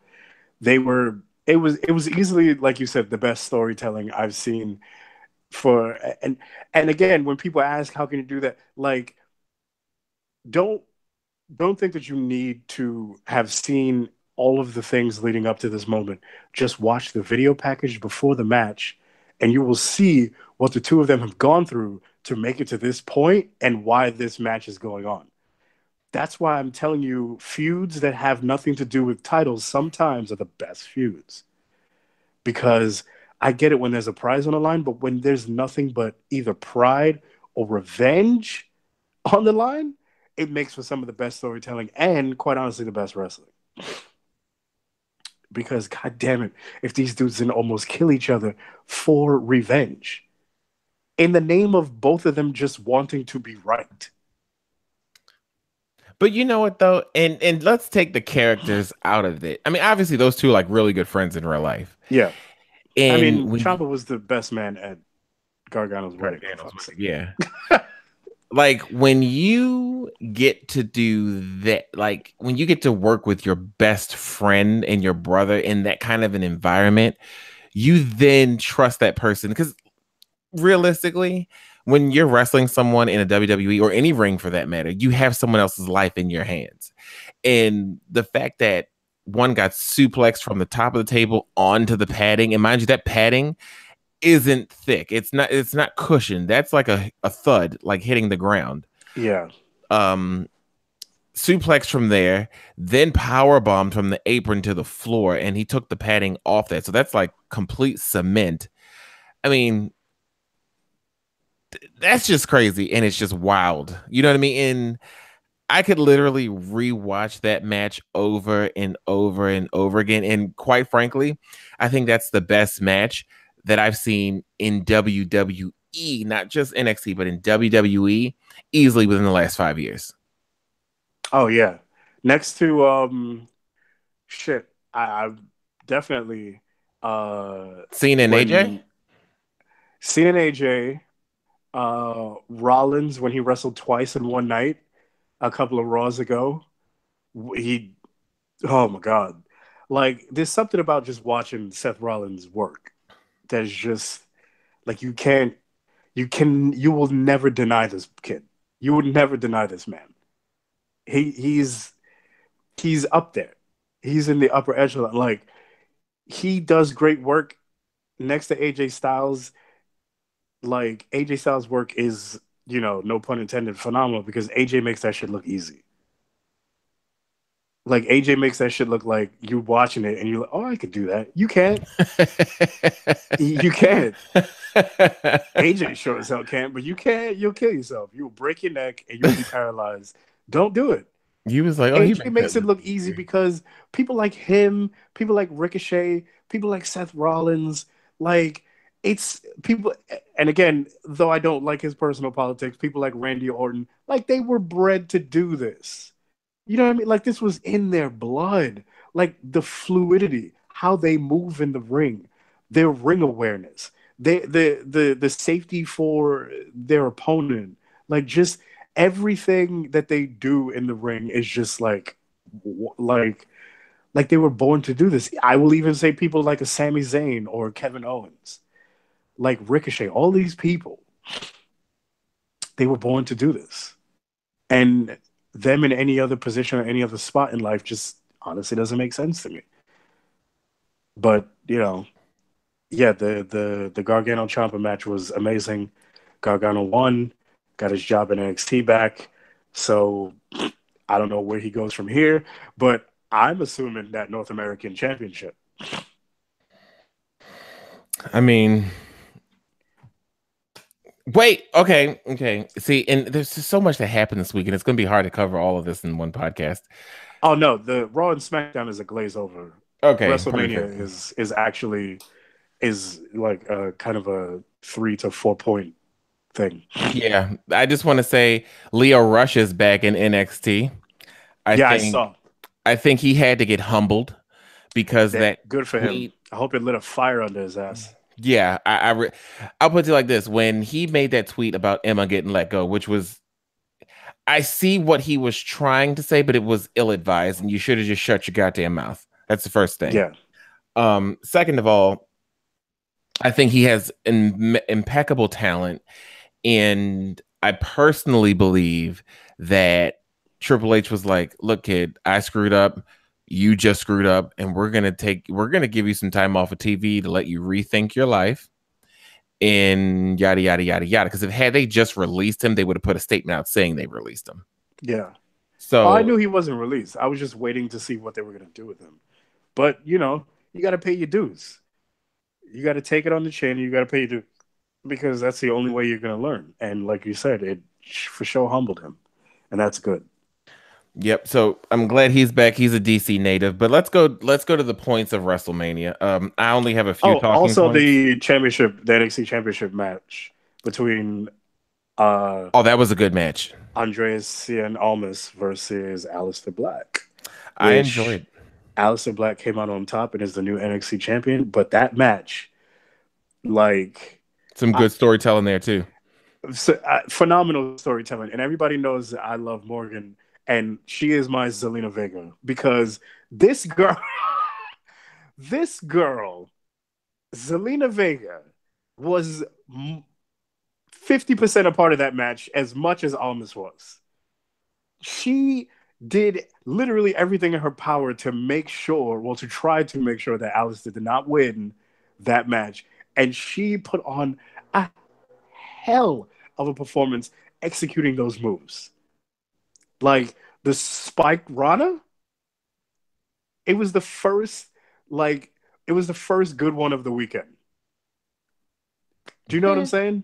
they were. It was easily, like you said, the best storytelling I've seen for. And again, when people ask how can you do that, like don't don't think that you need to have seen all of the things leading up to this moment. Just watch the video package before the match, and you will see what the two of them have gone through to make it to this point and why this match is going on. That's why I'm telling you, feuds that have nothing to do with titles sometimes are the best feuds. Because I get it when there's a prize on the line, but when there's nothing but either pride or revenge on the line, it makes for some of the best storytelling and, quite honestly, the best wrestling. Because, god damn it, if these dudes didn't almost kill each other for revenge in the name of both of them just wanting to be right. But you know what though, and let's take the characters out of it. I mean, obviously those two are like really good friends in real life. Yeah. I And mean, when Ciampa was the best man at Gargano's wedding, for Gargano's fuck's wedding, sake. yeah. Like when you get to do that, like when you get to work with your best friend and your brother in that kind of an environment, you then trust that person because realistically, when you're wrestling someone in a WWE or any ring for that matter, you have someone else's life in your hands. And the fact that one got suplexed from the top of the table onto the padding, and mind you, that padding isn't thick. It's not cushioned. That's like a thud, like hitting the ground. Yeah. Um suplex from there, then power bombed from the apron to the floor, and he took the padding off that. So that's like complete cement. I mean, that's just crazy and it's just wild. You know what I mean? And I could literally rewatch that match over and over and over again. And quite frankly, I think that's the best match that I've seen in WWE, not just NXT, but in WWE, easily within the last 5 years. Oh yeah. Next to shit, I've definitely Cena and AJ? when Cena and AJ, Rollins when he wrestled twice in one night a couple of Raws ago. He oh my god. Like there's something about just watching Seth Rollins work that's just like you will never deny this kid. You would never deny this man. He's up there. He's in the upper echelon. Like he does great work next to AJ Styles. Like AJ Styles' work is, no pun intended, phenomenal because AJ makes that shit look easy. Like AJ makes that shit look like you watching it and you're like, oh, I could do that. You can't. You can't. AJ sure as hell can't, but you can't. You'll kill yourself. You'll break your neck and you'll be paralyzed. Don't do it. You was like, oh, he AJ makes that makes it look look easy easier. because people like him, people like Ricochet, people like Seth Rollins, like it's people. And again, though I don't like his personal politics, people like Randy Orton, like they were bred to do this. You know what I mean? Like this was in their blood. Like the fluidity, how they move in the ring, their ring awareness, the safety for their opponent, like just everything that they do in the ring is just like like they were born to do this. I will even say people like a Sami Zayn or Kevin Owens, like Ricochet, all these people, they were born to do this. And them in any other position or any other spot in life just honestly doesn't make sense to me. But yeah, the Gargano Ciampa match was amazing. Gargano won, got his job in NXT back. So I don't know where he goes from here, but I'm assuming that North American Championship. I mean, wait, okay. See, and there's just so much that happened this week, and it's going to be hard to cover all of this in one podcast. Oh no, the Raw and SmackDown is a glaze over. Okay, perfect. WrestleMania is actually is like a kind of a 3 to 4 point thing. Yeah, I just want to say Leo Rush is back in NXT. I Yeah, I think saw I think he had to get humbled because that. that Good for him. tweet. I hope it lit a fire under his ass. Yeah, I'll put it like this: when he made that tweet about Emma getting let go, which was I see what he was trying to say, but it was ill-advised, and you should have just shut your goddamn mouth. That's the first thing. Yeah, Second of all, I think he has impeccable talent, and I personally believe that Triple H was like, "Look, kid, I screwed up. You just screwed up, and we're gonna give you some time off of TV to let you rethink your life." And yada yada yada yada. Because if had they just released him, they would have put a statement out saying they released him. yeah. Oh, I So, knew he wasn't released. I was just waiting to see what they were going to do with him. But you got to pay your dues. You got to take it on the chin. You got to pay your dues because that's the only way you're going to learn. And like you said, it for sure humbled him, and that's good. yep. So I'm glad he's back. He's a DC native. But let's go to the points of WrestleMania. I only have a few Oh, talking also points. the NXT championship match between uh Oh, that was a good match. Andreas Cien Almas versus Aleister Black, I which enjoyed Aleister Black came out on top and is the new NXT champion. But that match, like, some I, good storytelling there too. phenomenal storytelling, and everybody knows that I love Morgan, and she is my Zelina Vega because this girl, this girl, Zelina Vega, was 50% a part of that match as much as Almas was. She did literally everything in her power to make sure, well, to try to make sure that Alistair did not win that match. And she put on a hell of a performance executing those moves. Like the Spike Rana, it was the first, like, it was the first good one of the weekend. Do you know what I'm Yeah. saying?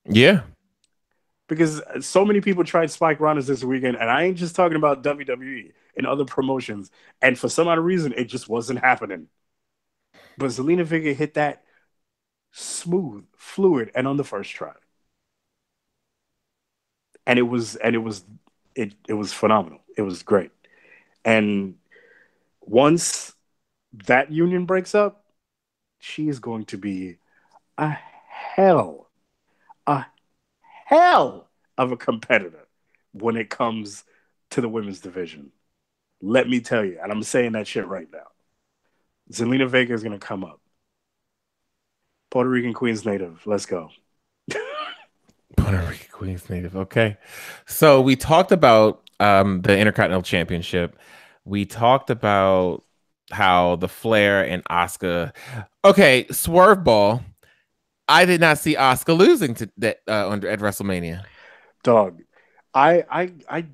Yeah. Because so many people tried Spike Runners this weekend, and I ain't just talking about WWE and other promotions. And for some odd reason, it just wasn't happening. But Zelina Vega hit that smooth, fluid, and on the first try, and it was phenomenal. It was great. And once that union breaks up, she is going to be a hell, a hell of a competitor when it comes to the women's division. Let me tell you, and I'm saying that shit right now. Zelina Vega is going to come up. Puerto Rican Queens native. Let's go. Puerto Rican Queens native. Okay. So we talked about the Intercontinental Championship. We talked about how the Flair and Asuka. Okay, Swerve Ball. I did not see Asuka losing to that under at WrestleMania. Dog. I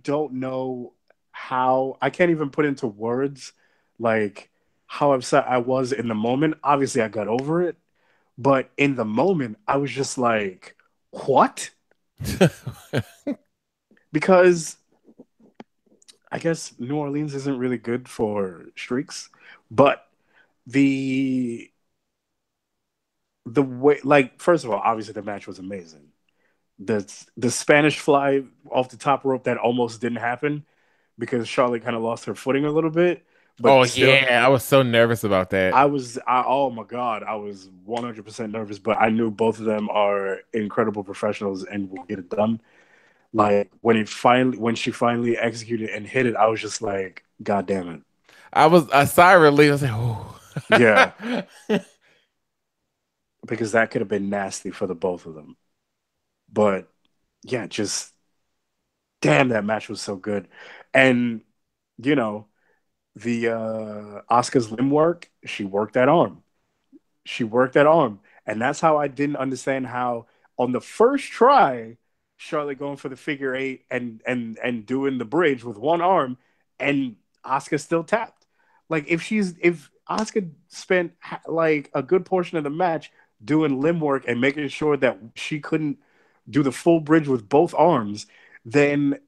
don't know how I can't even put into words like how upset I was in the moment. Obviously I got over it, but in the moment I was just like, what? Because I guess New Orleans isn't really good for streaks, but the the way, like, first of all, obviously the match was amazing. The Spanish fly off the top rope that almost didn't happen because Charlotte kind of lost her footing a little bit, Oh but still, yeah, I was so nervous about that. oh my god, I was 100% nervous, but I knew both of them are incredible professionals and will get it done. Like when she finally executed and hit it, I was just like, God damn it. I sigh of relief. I was Yeah, like, oh. because that could have been nasty for the both of them. But yeah, just Damn, that match was so good. And you know, the Oscar's limb work, she worked that arm. She worked that arm. And that's how I didn't understand how on the first try, Charlotte going for the figure eight and doing the bridge with one arm, and Oscar still tapped. Like if Oscar spent like a good portion of the match doing limb work and making sure that she couldn't do the full bridge with both arms, then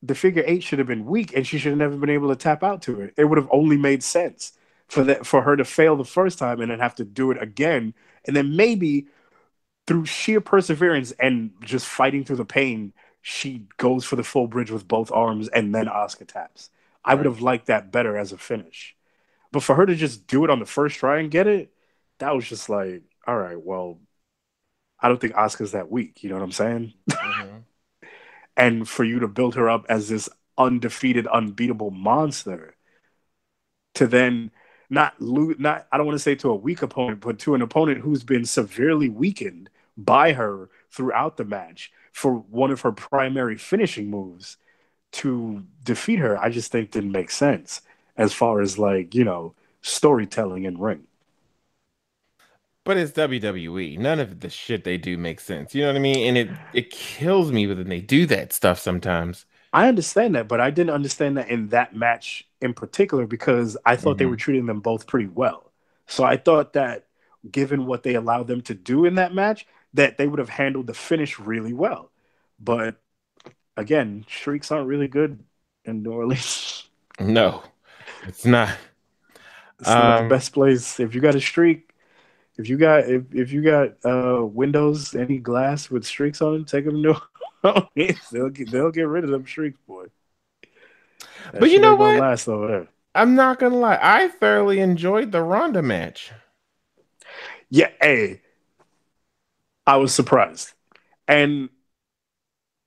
the figure eight should have been weak and she should have never been able to tap out to it. It would have only made sense for her to fail the first time and then have to do it again. And then maybe through sheer perseverance and just fighting through the pain, she goes for the full bridge with both arms and then Asuka taps. I would Right. have liked that better as a finish. But for her to just do it on the first try and get it, that was just like, all right, well, I don't think Asuka's that weak. You know what I'm saying? Hmm. And for you to build her up as this undefeated, unbeatable monster to then not lose, not I don't want to say to a weak opponent, but to an opponent who's been severely weakened by her throughout the match for one of her primary finishing moves to defeat her, I just think didn't make sense as far as like, storytelling in ring. But it's WWE. None of the shit they do makes sense. You know what I mean? And it kills me when they do that stuff sometimes. I understand that, but I didn't understand that in that match in particular because I thought they were Hmm. treating them both pretty well. So I thought that given what they allowed them to do in that match, that they would have handled the finish really well. But again, streaks aren't really good in New Orleans. No, it's not. It's not the Um, best place. If you got a streak, if you got windows, any glass with streaks on them, take them to New Orleans. They'll get rid of them streaks, boy. That but you shit know ain't gonna what? last over there. I'm not gonna lie. I thoroughly enjoyed the Ronda match. Yeah, hey, I was surprised. And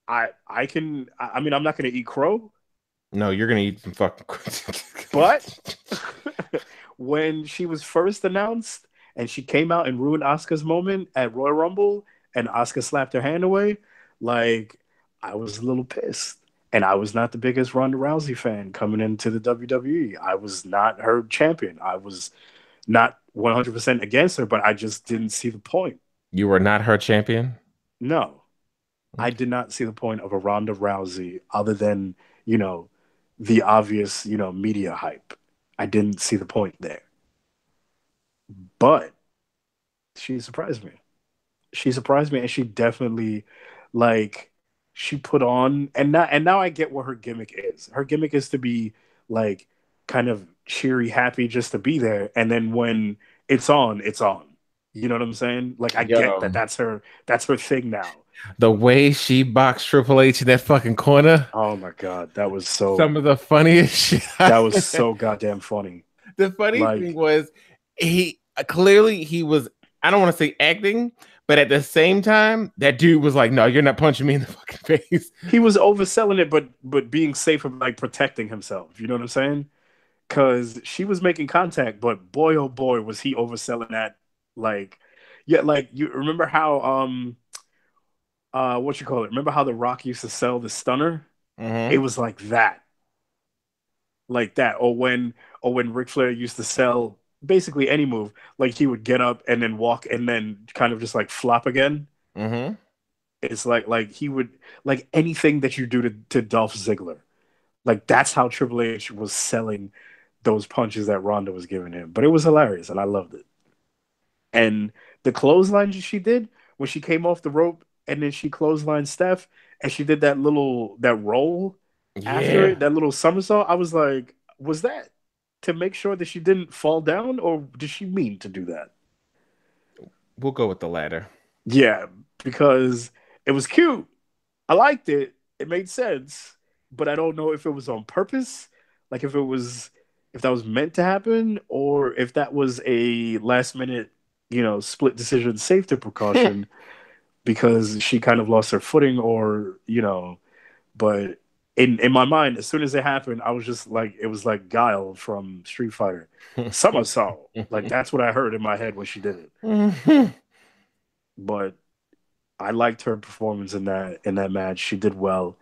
I mean I'm not gonna eat crow, No, you're gonna eat some fucking. but when she was first announced and she came out and ruined Asuka's moment at Royal Rumble and Asuka slapped her hand away, like I was a little pissed. And I was not the biggest Ronda Rousey fan coming into the WWE. I was not her champion. I was not 100% against her, but I just didn't see the point. You were not her champion. No. I Okay. did not see the point of a Ronda Rousey other than, you know, the obvious, media hype. I didn't see the point there. But she surprised me. She surprised me and she definitely like she put on and now I get what her gimmick is. Her gimmick is to be like kind of cheery, happy just to be there. And then when it's on, it's on. You know what I'm saying? Like I get that Yo, that's her thing now. the way she boxed Triple H in that fucking corner, Oh my god, that was so some of the funniest shit. that was so goddamn funny. The funny thing Like was he clearly he was, I don't want to say acting, but at the same time, that dude was like, "No, you're not punching me in the fucking face." he was overselling it, but being safe and like protecting himself. You know what I'm saying? Because she was making contact, but boy oh boy was he overselling that. Like, yeah, like you remember how what you call it? Remember how The Rock used to sell the stunner? It Hmm. was like that, or when Ric Flair used to sell basically any move, like he would get up and then walk and then kind of just like flop again. Hmm. It's like he would like anything that you do to Dolph Ziggler. Like that's how Triple H was selling those punches that Ronda was giving him. But it was hilarious and I loved it. And the clothesline she did when she came off the rope and then she clotheslined Steph and she did that roll after Yeah, it, that little somersault. I was like, was that to make sure that she didn't fall down or did she mean to do that? we'll go with the latter. Yeah, because it was cute. I liked it. It made sense, but I don't know if it was on purpose, like if that was meant to happen, or if that was a last minute, split decision safety precaution because she kind of lost her footing, or. But in my mind, as soon as it happened, I was just like, it was like Guile from Street Fighter, somersault. Like that's what I heard in my head when she did it. But I liked her performance in that match. She did well.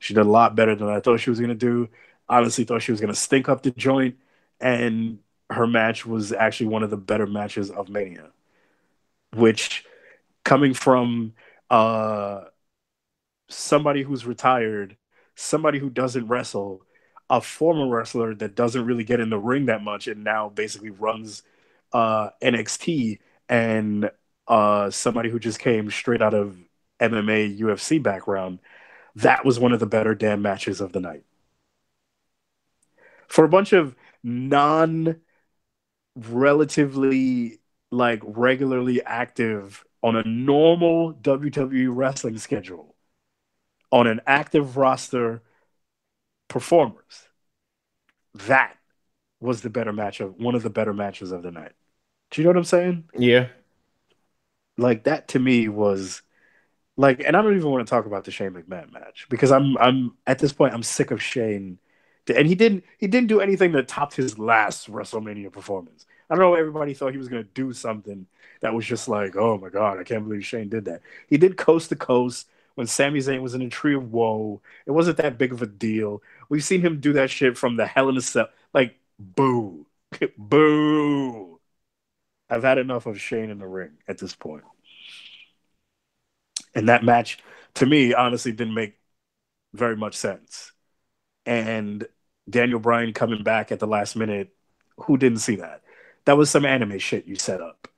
She did a lot better than I thought she was going to do. Honestly, thought she was going to stink up the joint, and her match was actually one of the better matches of Mania. Which, coming from uh, somebody who's retired, somebody who doesn't wrestle, a former wrestler that doesn't really get in the ring that much, and now basically runs NXT, and somebody who just came straight out of MMA UFC background, that was one of the better damn matches of the night. For a bunch of non relatively like regularly active on a normal WWE wrestling schedule, on an active roster performers, that was the better match of one of the better matches of the night. Do you know what I'm saying? Yeah. Like that to me was like, and I don't even want to talk about the Shane McMahon match because I'm at this point I'm sick of Shane, and he didn't do anything that topped his last WrestleMania performance. I don't know. Everybody thought he was going to do something that was just like, oh my god, I can't believe Shane did that. He did Coast to Coast when Sami Zayn was in a Tree of Woe. It wasn't that big of a deal. We've seen him do that shit from the Hell in a Cell. Like, boo, boo. I've had enough of Shane in the ring at this point. And that match, to me, honestly, didn't make very much sense. And Daniel Bryan coming back at the last minute, who didn't see that? That was some anime shit you set up.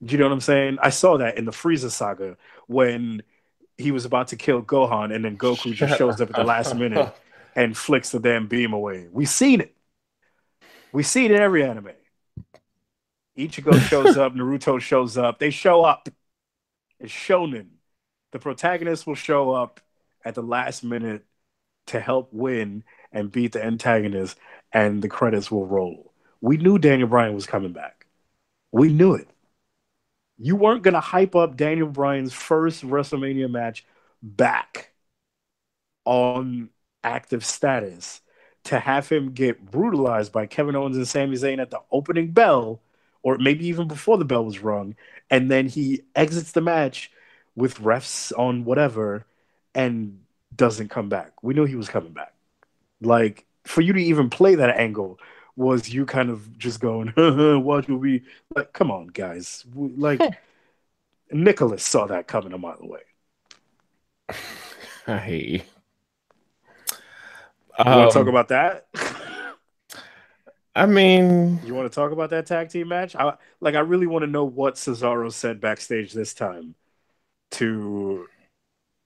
Do you know what I'm saying? I saw that in the Frieza saga when he was about to kill Gohan, and then Goku just Shut shows up at the last minute up. and flicks the damn beam away. We seen it. We see it in every anime. Ichigo shows up, Naruto shows up. They show up. It's shonen. The protagonist will show up at the last minute to help win and beat the antagonist, and the credits will roll. We knew Daniel Bryan was coming back. We knew it. You weren't going to hype up Daniel Bryan's first WrestleMania match back on active status to have him get brutalized by Kevin Owens and Sami Zayn at the opening bell, or maybe even before the bell was rung, and then he exits the match with refs on whatever and doesn't come back. We knew he was coming back. Like, for you to even play that angle was you kind of just going, what do we like? Come on, guys. Like, Nicholas saw that coming a mile away. I hate you. You want to talk Um, about that? I mean, You want to talk about that tag team match? I really want to know what Cesaro said backstage this time to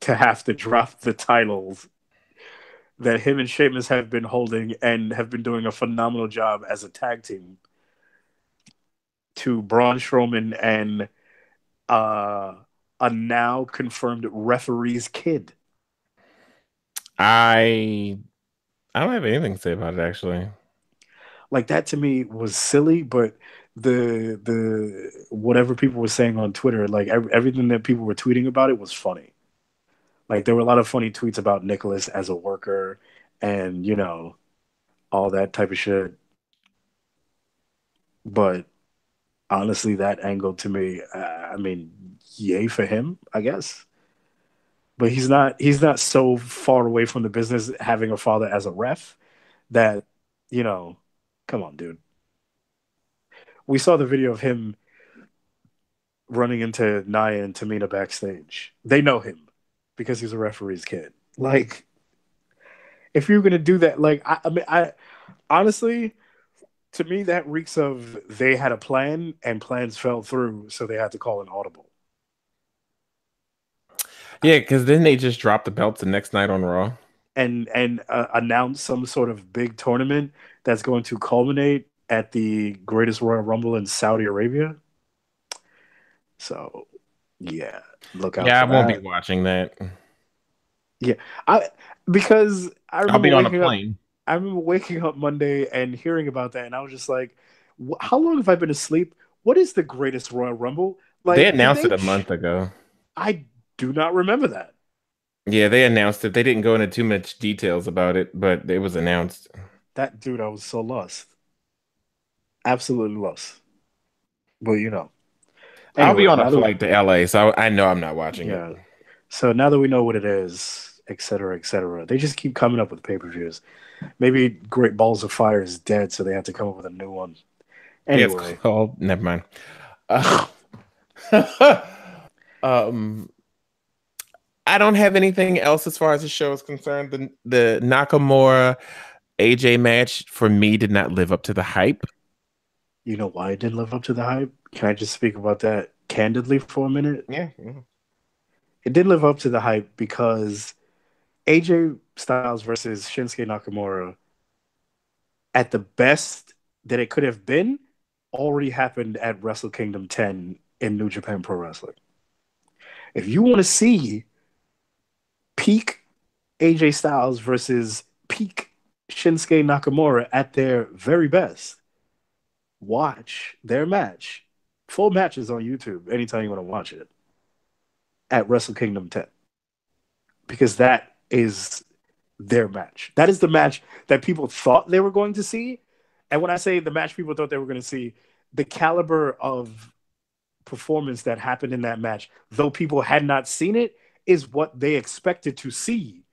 have to drop the titles that him and Sheamus have been holding and have been doing a phenomenal job as a tag team to Braun Strowman and uh, a now confirmed referee's kid. I I don't have anything to say about it actually. Like that to me was silly, but the whatever people were saying on Twitter, like everything that people were tweeting about it was funny. Like there were a lot of funny tweets about Nicholas as a worker and all that type of shit. But honestly, that angle to me, I mean, yay for him, I guess. But he's not so far away from the business having a father as a ref that you know, come on, dude. We saw the video of him running into Nia and Tamina backstage. They know him because he's a referee's kid. Like, if you're gonna do that, like, I mean, I honestly, to me, that reeks of they had a plan and plans fell through, so they had to call an audible Yeah, because then they just dropped the belts the next night on Raw. and announce some sort of big tournament that's going to culminate at the greatest Royal Rumble in Saudi Arabia. So, yeah, look out Yeah, I for won't be that. watching that. Yeah, I because I I'll remember be on a waking up. plane. I remember waking up Monday and hearing about that, and I was just like, "How long have I been asleep? What is the greatest Royal Rumble? They Like, did announced it they? a month ago. I do not remember that. Yeah, they announced it. They didn't go into too much details about it, but it was announced. That dude, I was so lost, absolutely lost. But I'll be anyway, on a flight to LA, so I know I'm not watching it. yeah. So now that we know what it is, etc., etc. They just keep coming up with pay-per-views. Maybe Great Balls of Fire is dead, so they have to come up with a new one. Yeah, it's Anyway, called. Never mind. Uh, um, I don't have anything else as far as the show is concerned. The Nakamura AJ match for me did not live up to the hype. you know why it didn't live up to the hype? Can I just speak about that candidly for a minute? Yeah, yeah. It didn't live up to the hype because AJ Styles versus Shinsuke Nakamura, at the best that it could have been, already happened at Wrestle Kingdom 10 in New Japan Pro Wrestling. If you want to see peak AJ Styles versus peak Shinsuke Nakamura at their very best, watch their match. Full matches on YouTube anytime you want to watch it at Wrestle Kingdom 10 because that is their match. That is the match that people thought they were going to see. And when I say the match people thought they were going to see, the caliber of performance that happened in that match, though people had not seen it, is what they expected to see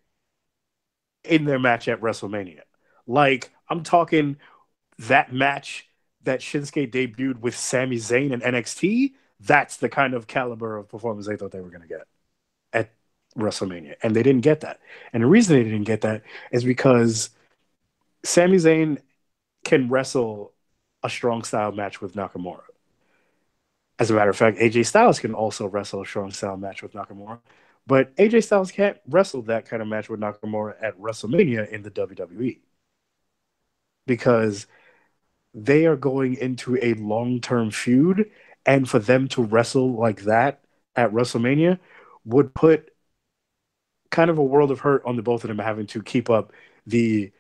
in their match at WrestleMania. Like, I'm talking that match that Shinsuke debuted with Sami Zayn in NXT. That's the kind of caliber of performance they thought they were going to get at WrestleMania. And they didn't get that. And the reason they didn't get that is because Sami Zayn can wrestle a strong style match with Nakamura. As a matter of fact, AJ Styles can also wrestle a strong style match with Nakamura. But AJ Styles can't wrestle that kind of match with Nakamura at WrestleMania in the WWE because they are going into a long term feud. And for them to wrestle like that at WrestleMania would put kind of a world of hurt on the both of them having to keep up the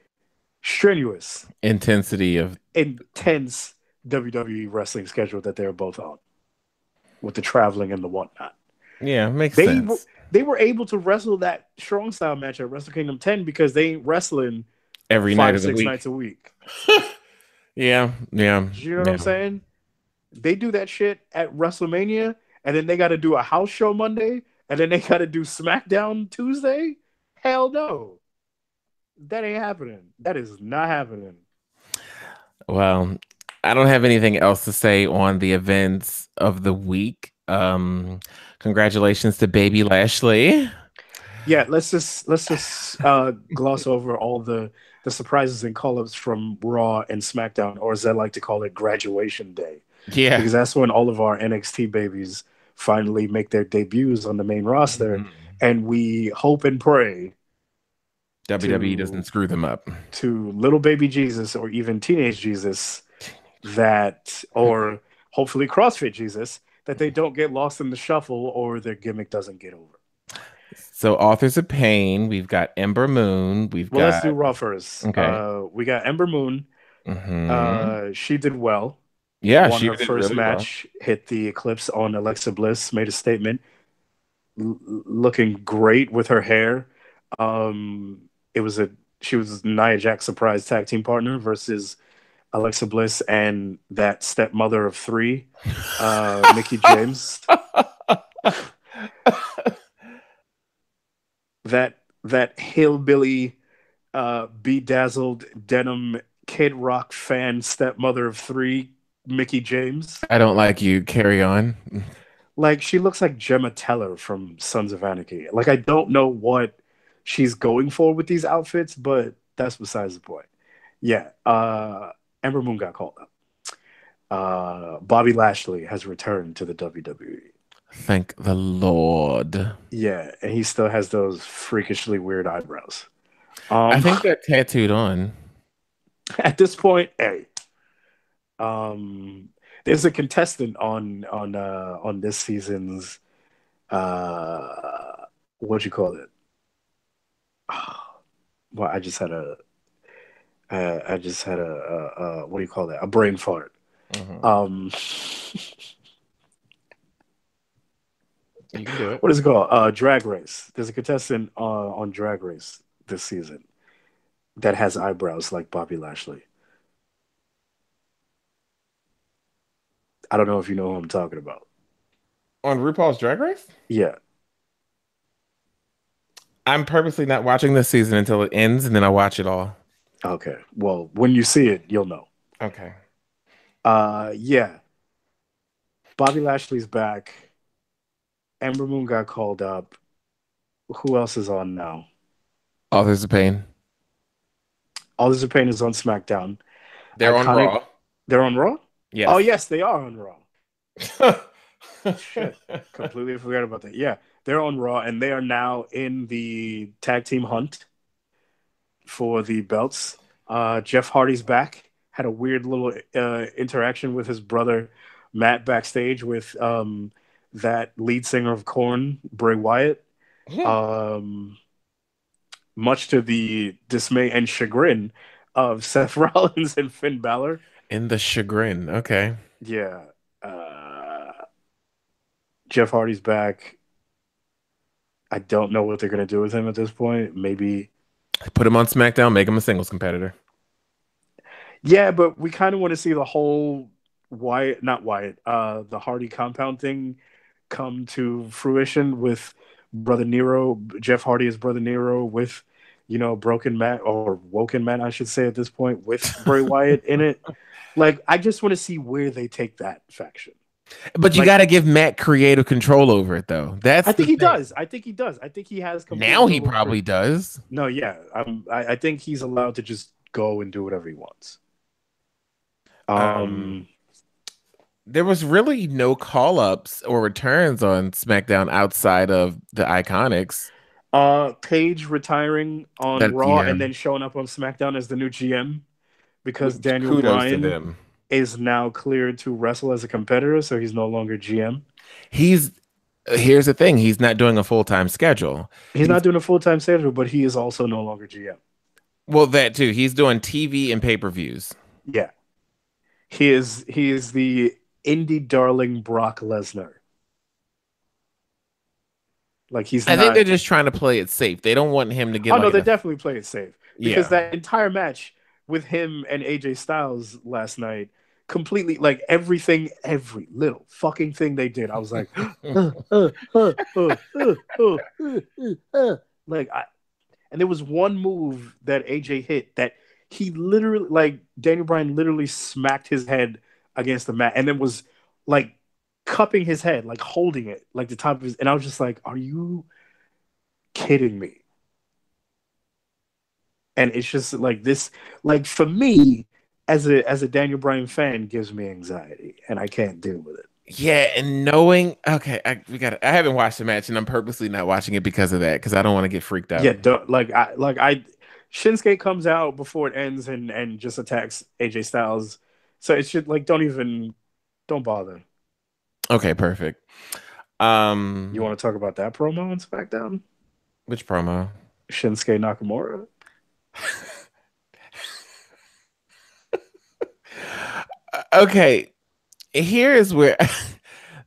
strenuous, Intensity of intense WWE wrestling schedule that they're both on with the traveling and the whatnot. yeah, makes They were sense. they were able to wrestle that strong style match at Wrestle Kingdom 10 because they ain't wrestling Every night five, of the six week. nights a week. Yeah, yeah, You know what I'm yeah. saying? They do that shit at WrestleMania, and then they got to do a house show Monday, and then they got to do SmackDown Tuesday. Hell no, that ain't happening. That is not happening. Well, I don't have anything else to say on the events of the week. Congratulations to baby Lashley. Yeah, let's just gloss over all the surprises and call-ups from Raw and SmackDown, or as I like to call it, graduation day, Yeah. because that's when all of our NXT babies finally make their debuts on the main roster, Mhm. and we hope and pray WWE doesn't to screw them up. little baby Jesus or even teenage Jesus that, or hopefully CrossFit Jesus, that they don't get lost in the shuffle or their gimmick doesn't get over. So, Authors of Pain, we've got Ember Moon, we've Well, let's do got Raw first. okay. We got Ember Moon. She did well. Yeah, Won she her did first really well. match. Hit the Eclipse on Alexa Bliss. Made a statement. Looking great with her hair. It was a She was Nia Jax's surprise tag team partner versus Alexa Bliss and that stepmother of three, Mickey James. That hillbilly, bedazzled denim Kid Rock fan stepmother of three, Mickey James. I don't like you. Carry on. Like, she looks like Gemma Teller from Sons of Anarchy. Like, I don't know what she's going for with these outfits, but that's besides the point. Yeah, Ember Moon got called up. Bobby Lashley has returned to the WWE. Thank the Lord. Yeah, and he still has those freakishly weird eyebrows. I Um, think that tattooed on. at this point, hey, um, there's a contestant on this season's what you call it? Well, I just had what do you call that? A brain fart. Mhm. Um, You can do it. what is it called? Drag Race. There's a contestant on Drag Race this season that has eyebrows like Bobby Lashley. I don't know if you know who I'm talking about. On RuPaul's Drag Race? Yeah, I'm purposely not watching this season until it ends, and then I'll watch it all. Okay. Well, when you see it, you'll know. Okay. Yeah. Bobby Lashley's back. Ember Moon got called up. Who else is on now? Authors of Pain. Authors of Pain is on SmackDown. They're on Iconic. Raw. They're on Raw? Oh, Yes. yes, they are on Raw. Shit. Completely forgot about that. Yeah. They're on Raw and they are now in the tag team hunt for the belts. Jeff Hardy's back. Had a weird little interaction with his brother Matt backstage with that lead singer of Korn, Bray Wyatt. Um, much to the dismay and chagrin of Seth Rollins and Finn Balor. In the chagrin. Okay. Yeah. Uh, Jeff Hardy's back. I don't know what they're going to do with him at this point. Maybe. Put him on SmackDown, make him a singles competitor. Yeah, but we kind of want to see the whole Wyatt, not Wyatt, the Hardy compound thing come to fruition with Brother Nero, Jeff Hardy as Brother Nero with, Broken Matt or Woken Matt, I should say at this point, with Bray Wyatt in it. Like, I just want to see where they take that faction. But you Like, got to give Matt creative control over it, though. That's I think the he thing. does. I think he does. I think he has complete Now he control over probably it. does. No, yeah. I think he's allowed to just go and do whatever he wants. Um, Um, there was really no call ups or returns on SmackDown outside of the Iconics. Paige retiring on That Raw yeah, and then showing up on SmackDown as the new GM because which Daniel kudos to Bryan them. is now cleared to wrestle as a competitor, so he's no longer GM. He's Here's the thing, he's not doing a full-time schedule. He's He's not doing a full time schedule, but he is also no longer GM. well that too. He's doing TV and pay-per-views. Yeah, he is the indie darling Brock Lesnar. Like he's I think they're not. just trying to play it safe. They don't want him to get Oh no, like they an definitely play it safe because yeah. that entire match with him and AJ Styles last night, completely like everything, every little fucking thing they did, I was like, like I, and there was one move that AJ hit that he literally, like Daniel Bryan, literally smacked his head against the mat, and then was like cupping his head, like holding it, like the top of his, and I was just like, are you kidding me? And it's just like this, like for me as a Daniel Bryan fan gives me anxiety and I can't deal with it. Yeah, and knowing okay, I haven't watched the match and I'm purposely not watching it because of that, because I don't want to get freaked Yeah, out. don't, like I Shinsuke comes out before it ends and just attacks AJ Styles. So it should like don't bother. Okay, perfect. You Um want to talk about that promo on SmackDown? which promo? Shinsuke Nakamura? Okay, here is where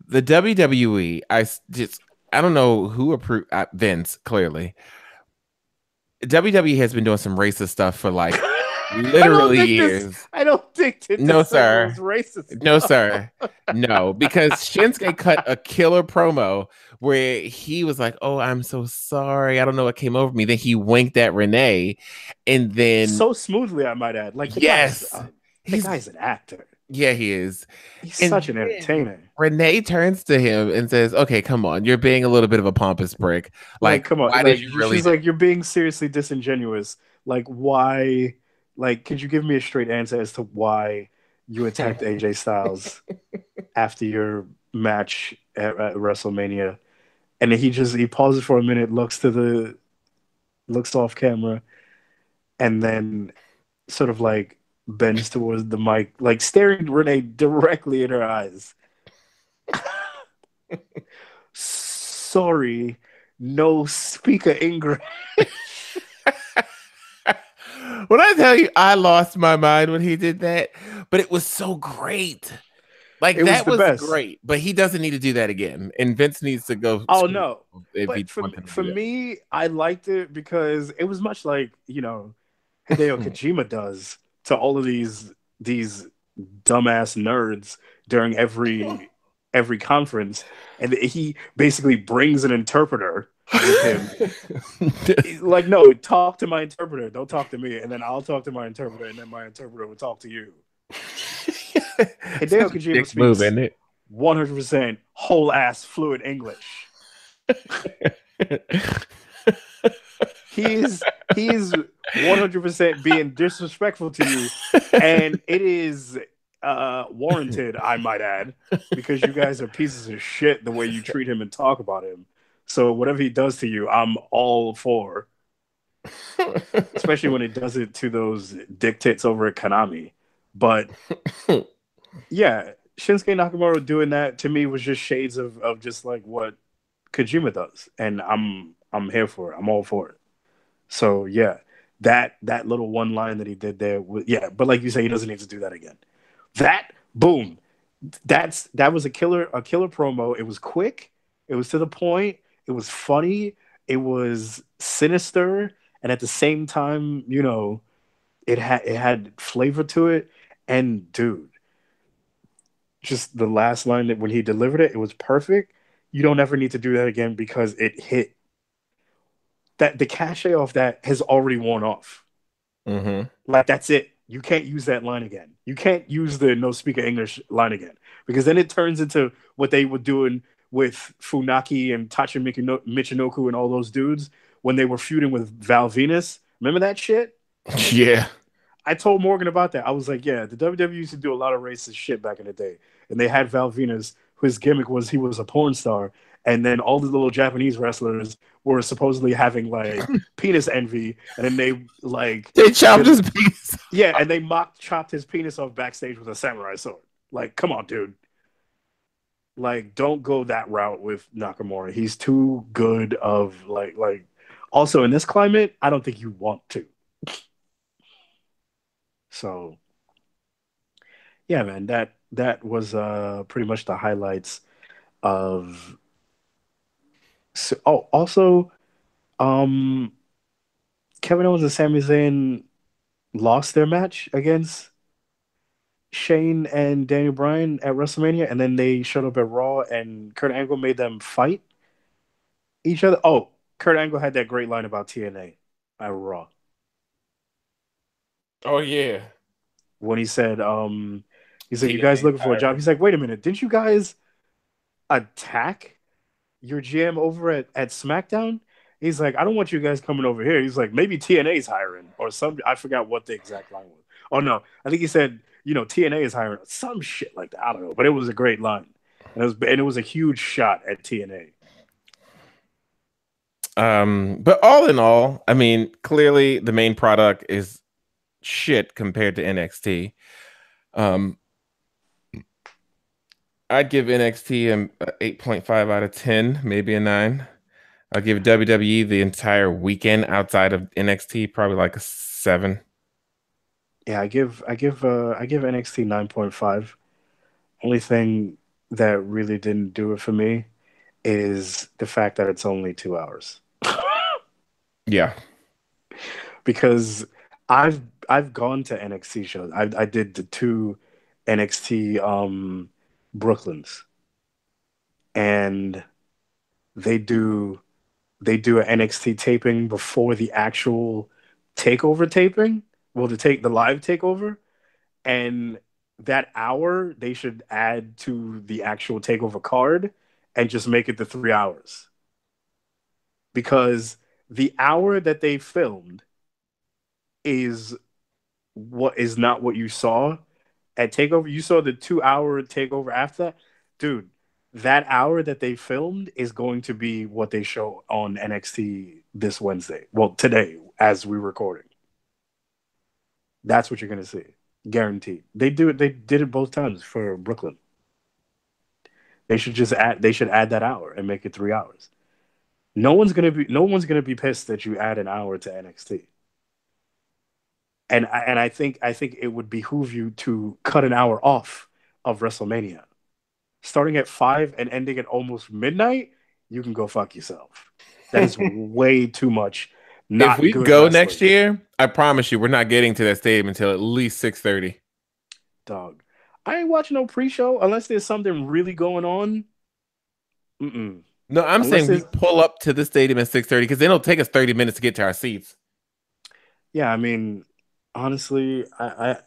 the WWE, I don't know who approved Vince, clearly. WWE has been doing some racist stuff for like literally years. I don't think that No, this segment was sir. racist. No, sir. No, because Shinsuke cut a killer promo where he was like, "Oh, I'm so sorry. I don't know what came over me." Then he winked at Renee, and then So smoothly, I might add. Like yes, the he's guy's an actor. yeah, he is. He's And such an then entertainer. Renee turns to him and says, "Okay, come on. You're being a little bit of a pompous prick. Like, Like, come on. why did Like, you really she's do?" like, you're being seriously disingenuous. Like, why? Like, could you give me a straight answer as to why you attacked AJ Styles after your match at WrestleMania? And then he pauses for a minute, looks off camera, and then sort of like bends towards the mic, like staring Renee directly in her eyes. Sorry, no speaker English. When I tell you, I lost my mind when he did that, but it was so great. Like It was that the was best. great, but he doesn't need to do that again. And Vince needs to go Oh screw no. himself if he But for wants him to for do me, I liked it because it was much like, Hideo that. Kojima does to all of these dumbass nerds during every every conference, and he basically brings an interpreter with him. He's like, no, talk to my interpreter. Don't talk to me, and then I'll talk to my interpreter, and then my interpreter will talk to you. Hideo Such a Kojima dick move, speaks isn't it? 100% whole ass fluid English. He's 100% being disrespectful to you, and it is warranted, I might add, because you guys are pieces of shit the way you treat him and talk about him. So whatever he does to you, I'm all for. Especially when it does it to those dictates over at Konami. But yeah, Shinsuke Nakamura doing that to me was just shades of just like what Kojima does, and I'm here for it. I'm all for it. So yeah, that little one line that he did there, yeah. But like you say, he doesn't need to do that again. That boom, that was a killer promo. It was quick. It was to the point. It was funny. It was sinister, and at the same time, it had flavor to it. And dude, just the last line that when he delivered it, it was perfect. You don't ever need to do that again because it hit that the cachet of that has already worn off. Mm-hmm. Like that's it. You can't use that line again. You can't use the no speaker English line again because then it turns into what they were doing with Funaki and Tachi Michinoku and all those dudes when they were feuding with Val Venus. Remember that shit? Yeah. I told Morgan about that. I was like, yeah, the WWE used to do a lot of racist shit back in the day. And they had Val Venus, whose gimmick was he was a porn star. And then all the little Japanese wrestlers were supposedly having like penis envy. And then they like, They chopped did, his piece. yeah, and they chopped his penis off backstage with a samurai sword. Like, come on, dude. Like, don't go that route with Nakamura. He's too good of like. Also, in this climate, I don't think you want to. So yeah, man, that was pretty much the highlights of. So, oh, also, um, Kevin Owens and Sami Zayn lost their match against Shane and Daniel Bryan at WrestleMania, and then they showed up at Raw, and Kurt Angle made them fight each other. Oh, Kurt Angle had that great line about TNA at Raw Oh yeah. when he said, he's like, "You guys TNA looking for a job?" hiring. He's like, "Wait a minute, didn't you guys attack your GM over at SmackDown?" He's like, "I don't want you guys coming over here." He's like, "Maybe TNA's hiring or some." I forgot what the exact line was. Oh no, I think he said, TNA is hiring some shit like that. I don't know, but it was a great line, and it was a huge shot at TNA. But all in all, I mean, clearly the main product is shit compared to NXT. Um, I'd give NXT an 8.5 out of 10, maybe a 9. I'll give WWE the entire weekend outside of NXT probably like a 7. Yeah, I give NXT 9.5. Only thing that really didn't do it for me is the fact that it's only 2 hours. Yeah. Because I've I've gone to NXT shows. I did the two NXT Brooklyns, and they do they do an NXT taping before the actual takeover taping. Well, the live takeover, and that hour they should add to the actual takeover card and just make it the 3 hours because the hour that they filmed is what is not what you saw at Takeover. You saw the 2 hour Takeover after that, dude. That hour that they filmed is going to be what they show on NXT this Wednesday. Well, today as we're recording, that's what you're gonna see, guaranteed. They do it. They did it both times for Brooklyn. They should just add. They should add that hour and make it 3 hours. No one's gonna be pissed that you add an hour to NXT. And I think it would behoove you to cut an hour off of WrestleMania, starting at 5 and ending at almost midnight. You can go fuck yourself. That is way too much. If Not we good go next wrestling, year, I promise you we're not getting to that stadium until at least 6:30. dog. I ain't watching no pre-show unless there's something really going on. Mm-mm. No, I'm Unless saying we there's, pull up to the stadium at 6:30 because then it'll take us 30 minutes to get to our seats. yeah, I mean, honestly, I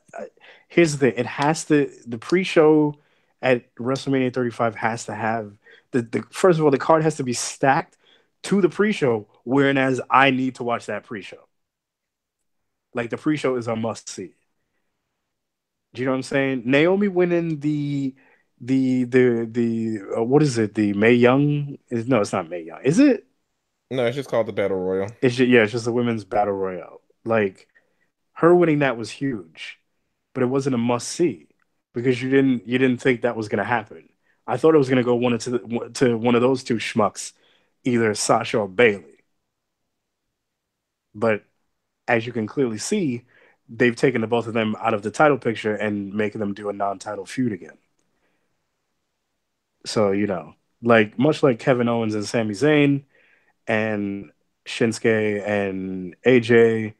here's the thing. It has to the pre-show at WrestleMania 35 has to have the first of all, the card has to be stacked to the pre-show, whereas I need to watch that pre-show. Like the pre-show is a must see. Do you know what I'm saying? Naomi winning the what is it? The May Young is no, it's not May Young. Is it? No, it's just called the Battle Royal. It's just, yeah, it's just the women's battle royale. Like her winning that was huge, but it wasn't a must see because you didn't think that was gonna happen. I thought it was gonna go to one of those two schmucks, either Sasha or Bailey. But as you can clearly see, they've taken the both of them out of the title picture and making them do a non-title feud again. So like much like Kevin Owens and Sami Zayn and Shinsuke and AJ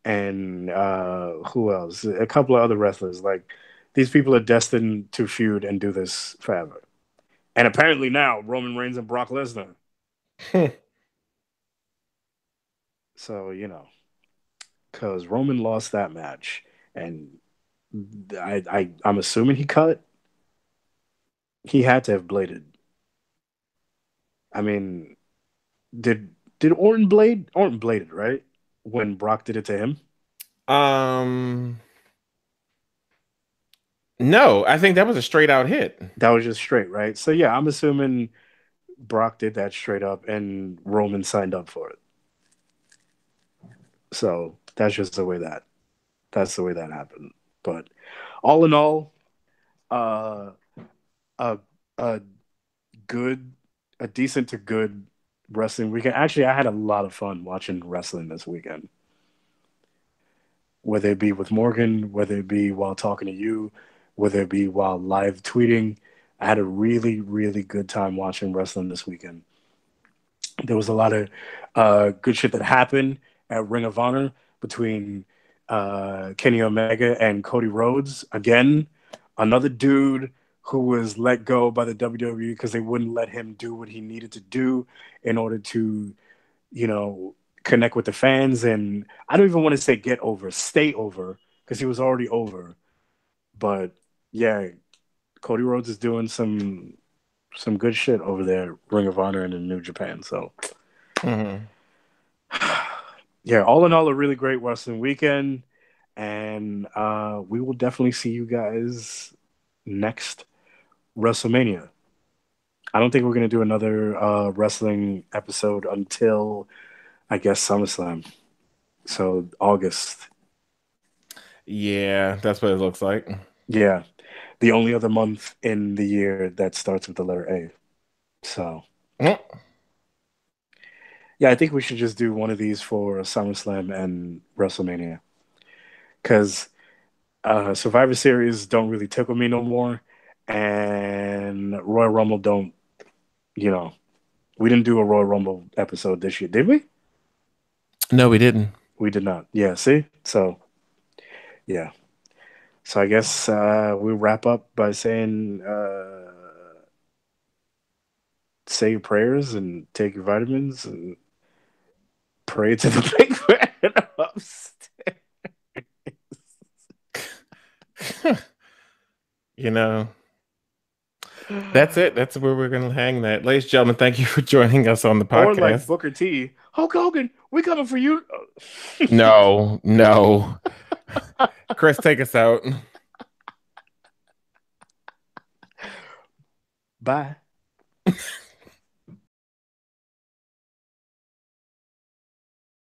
and who else? A couple of other wrestlers. Like these people are destined to feud and do this forever. And apparently now Roman Reigns and Brock Lesnar. So because Roman lost that match, and I'm assuming he cut. He had to have bladed. I mean, did Orton blade? Orton bladed, right? When Brock did it to him. Um, no, I think that was a straight out hit. That was just straight, right? So yeah, I'm assuming Brock did that straight up, and Roman signed up for it. So that's just that's the way that happened. But all in all, uh, a a good, a decent to good wrestling weekend. Actually, I had a lot of fun watching wrestling this weekend. Whether it be with Morgan, whether it be while talking to you, whether it be while live tweeting, I had a really, really good time watching wrestling this weekend. There was a lot of good shit that happened at Ring of Honor between Kenny Omega and Cody Rhodes. Again, another dude who was let go by the WWE because they wouldn't let him do what he needed to do in order to, you know, connect with the fans. And I don't even want to say get over, stay over, because he was already over. But yeah, Cody Rhodes is doing some good shit over there, Ring of Honor and in New Japan. So Mhm. yeah, all in all, a really great wrestling weekend, and we will definitely see you guys next WrestleMania. I don't think we're gonna do another wrestling episode until I guess SummerSlam. So August. Yeah, that's what it looks like. Yeah, the only other month in the year that starts with the letter A. So Mm. yeah, I think we should just do one of these for SummerSlam and WrestleMania because Survivor Series don't really tickle me no more, and Royal Rumble don't. You know, we didn't do a Royal Rumble episode this year, did we? No, we didn't. We did not. Yeah, see, so yeah, so I guess we wrap up by saying say your prayers and take your vitamins and pray to the big man upstairs. You know, that's it. That's where we're going to hang that. Ladies and gentlemen, thank you for joining us on the Or like podcast. Booker T, Hulk Hogan, we coming for you. No, no. Chris, take us out. Bye.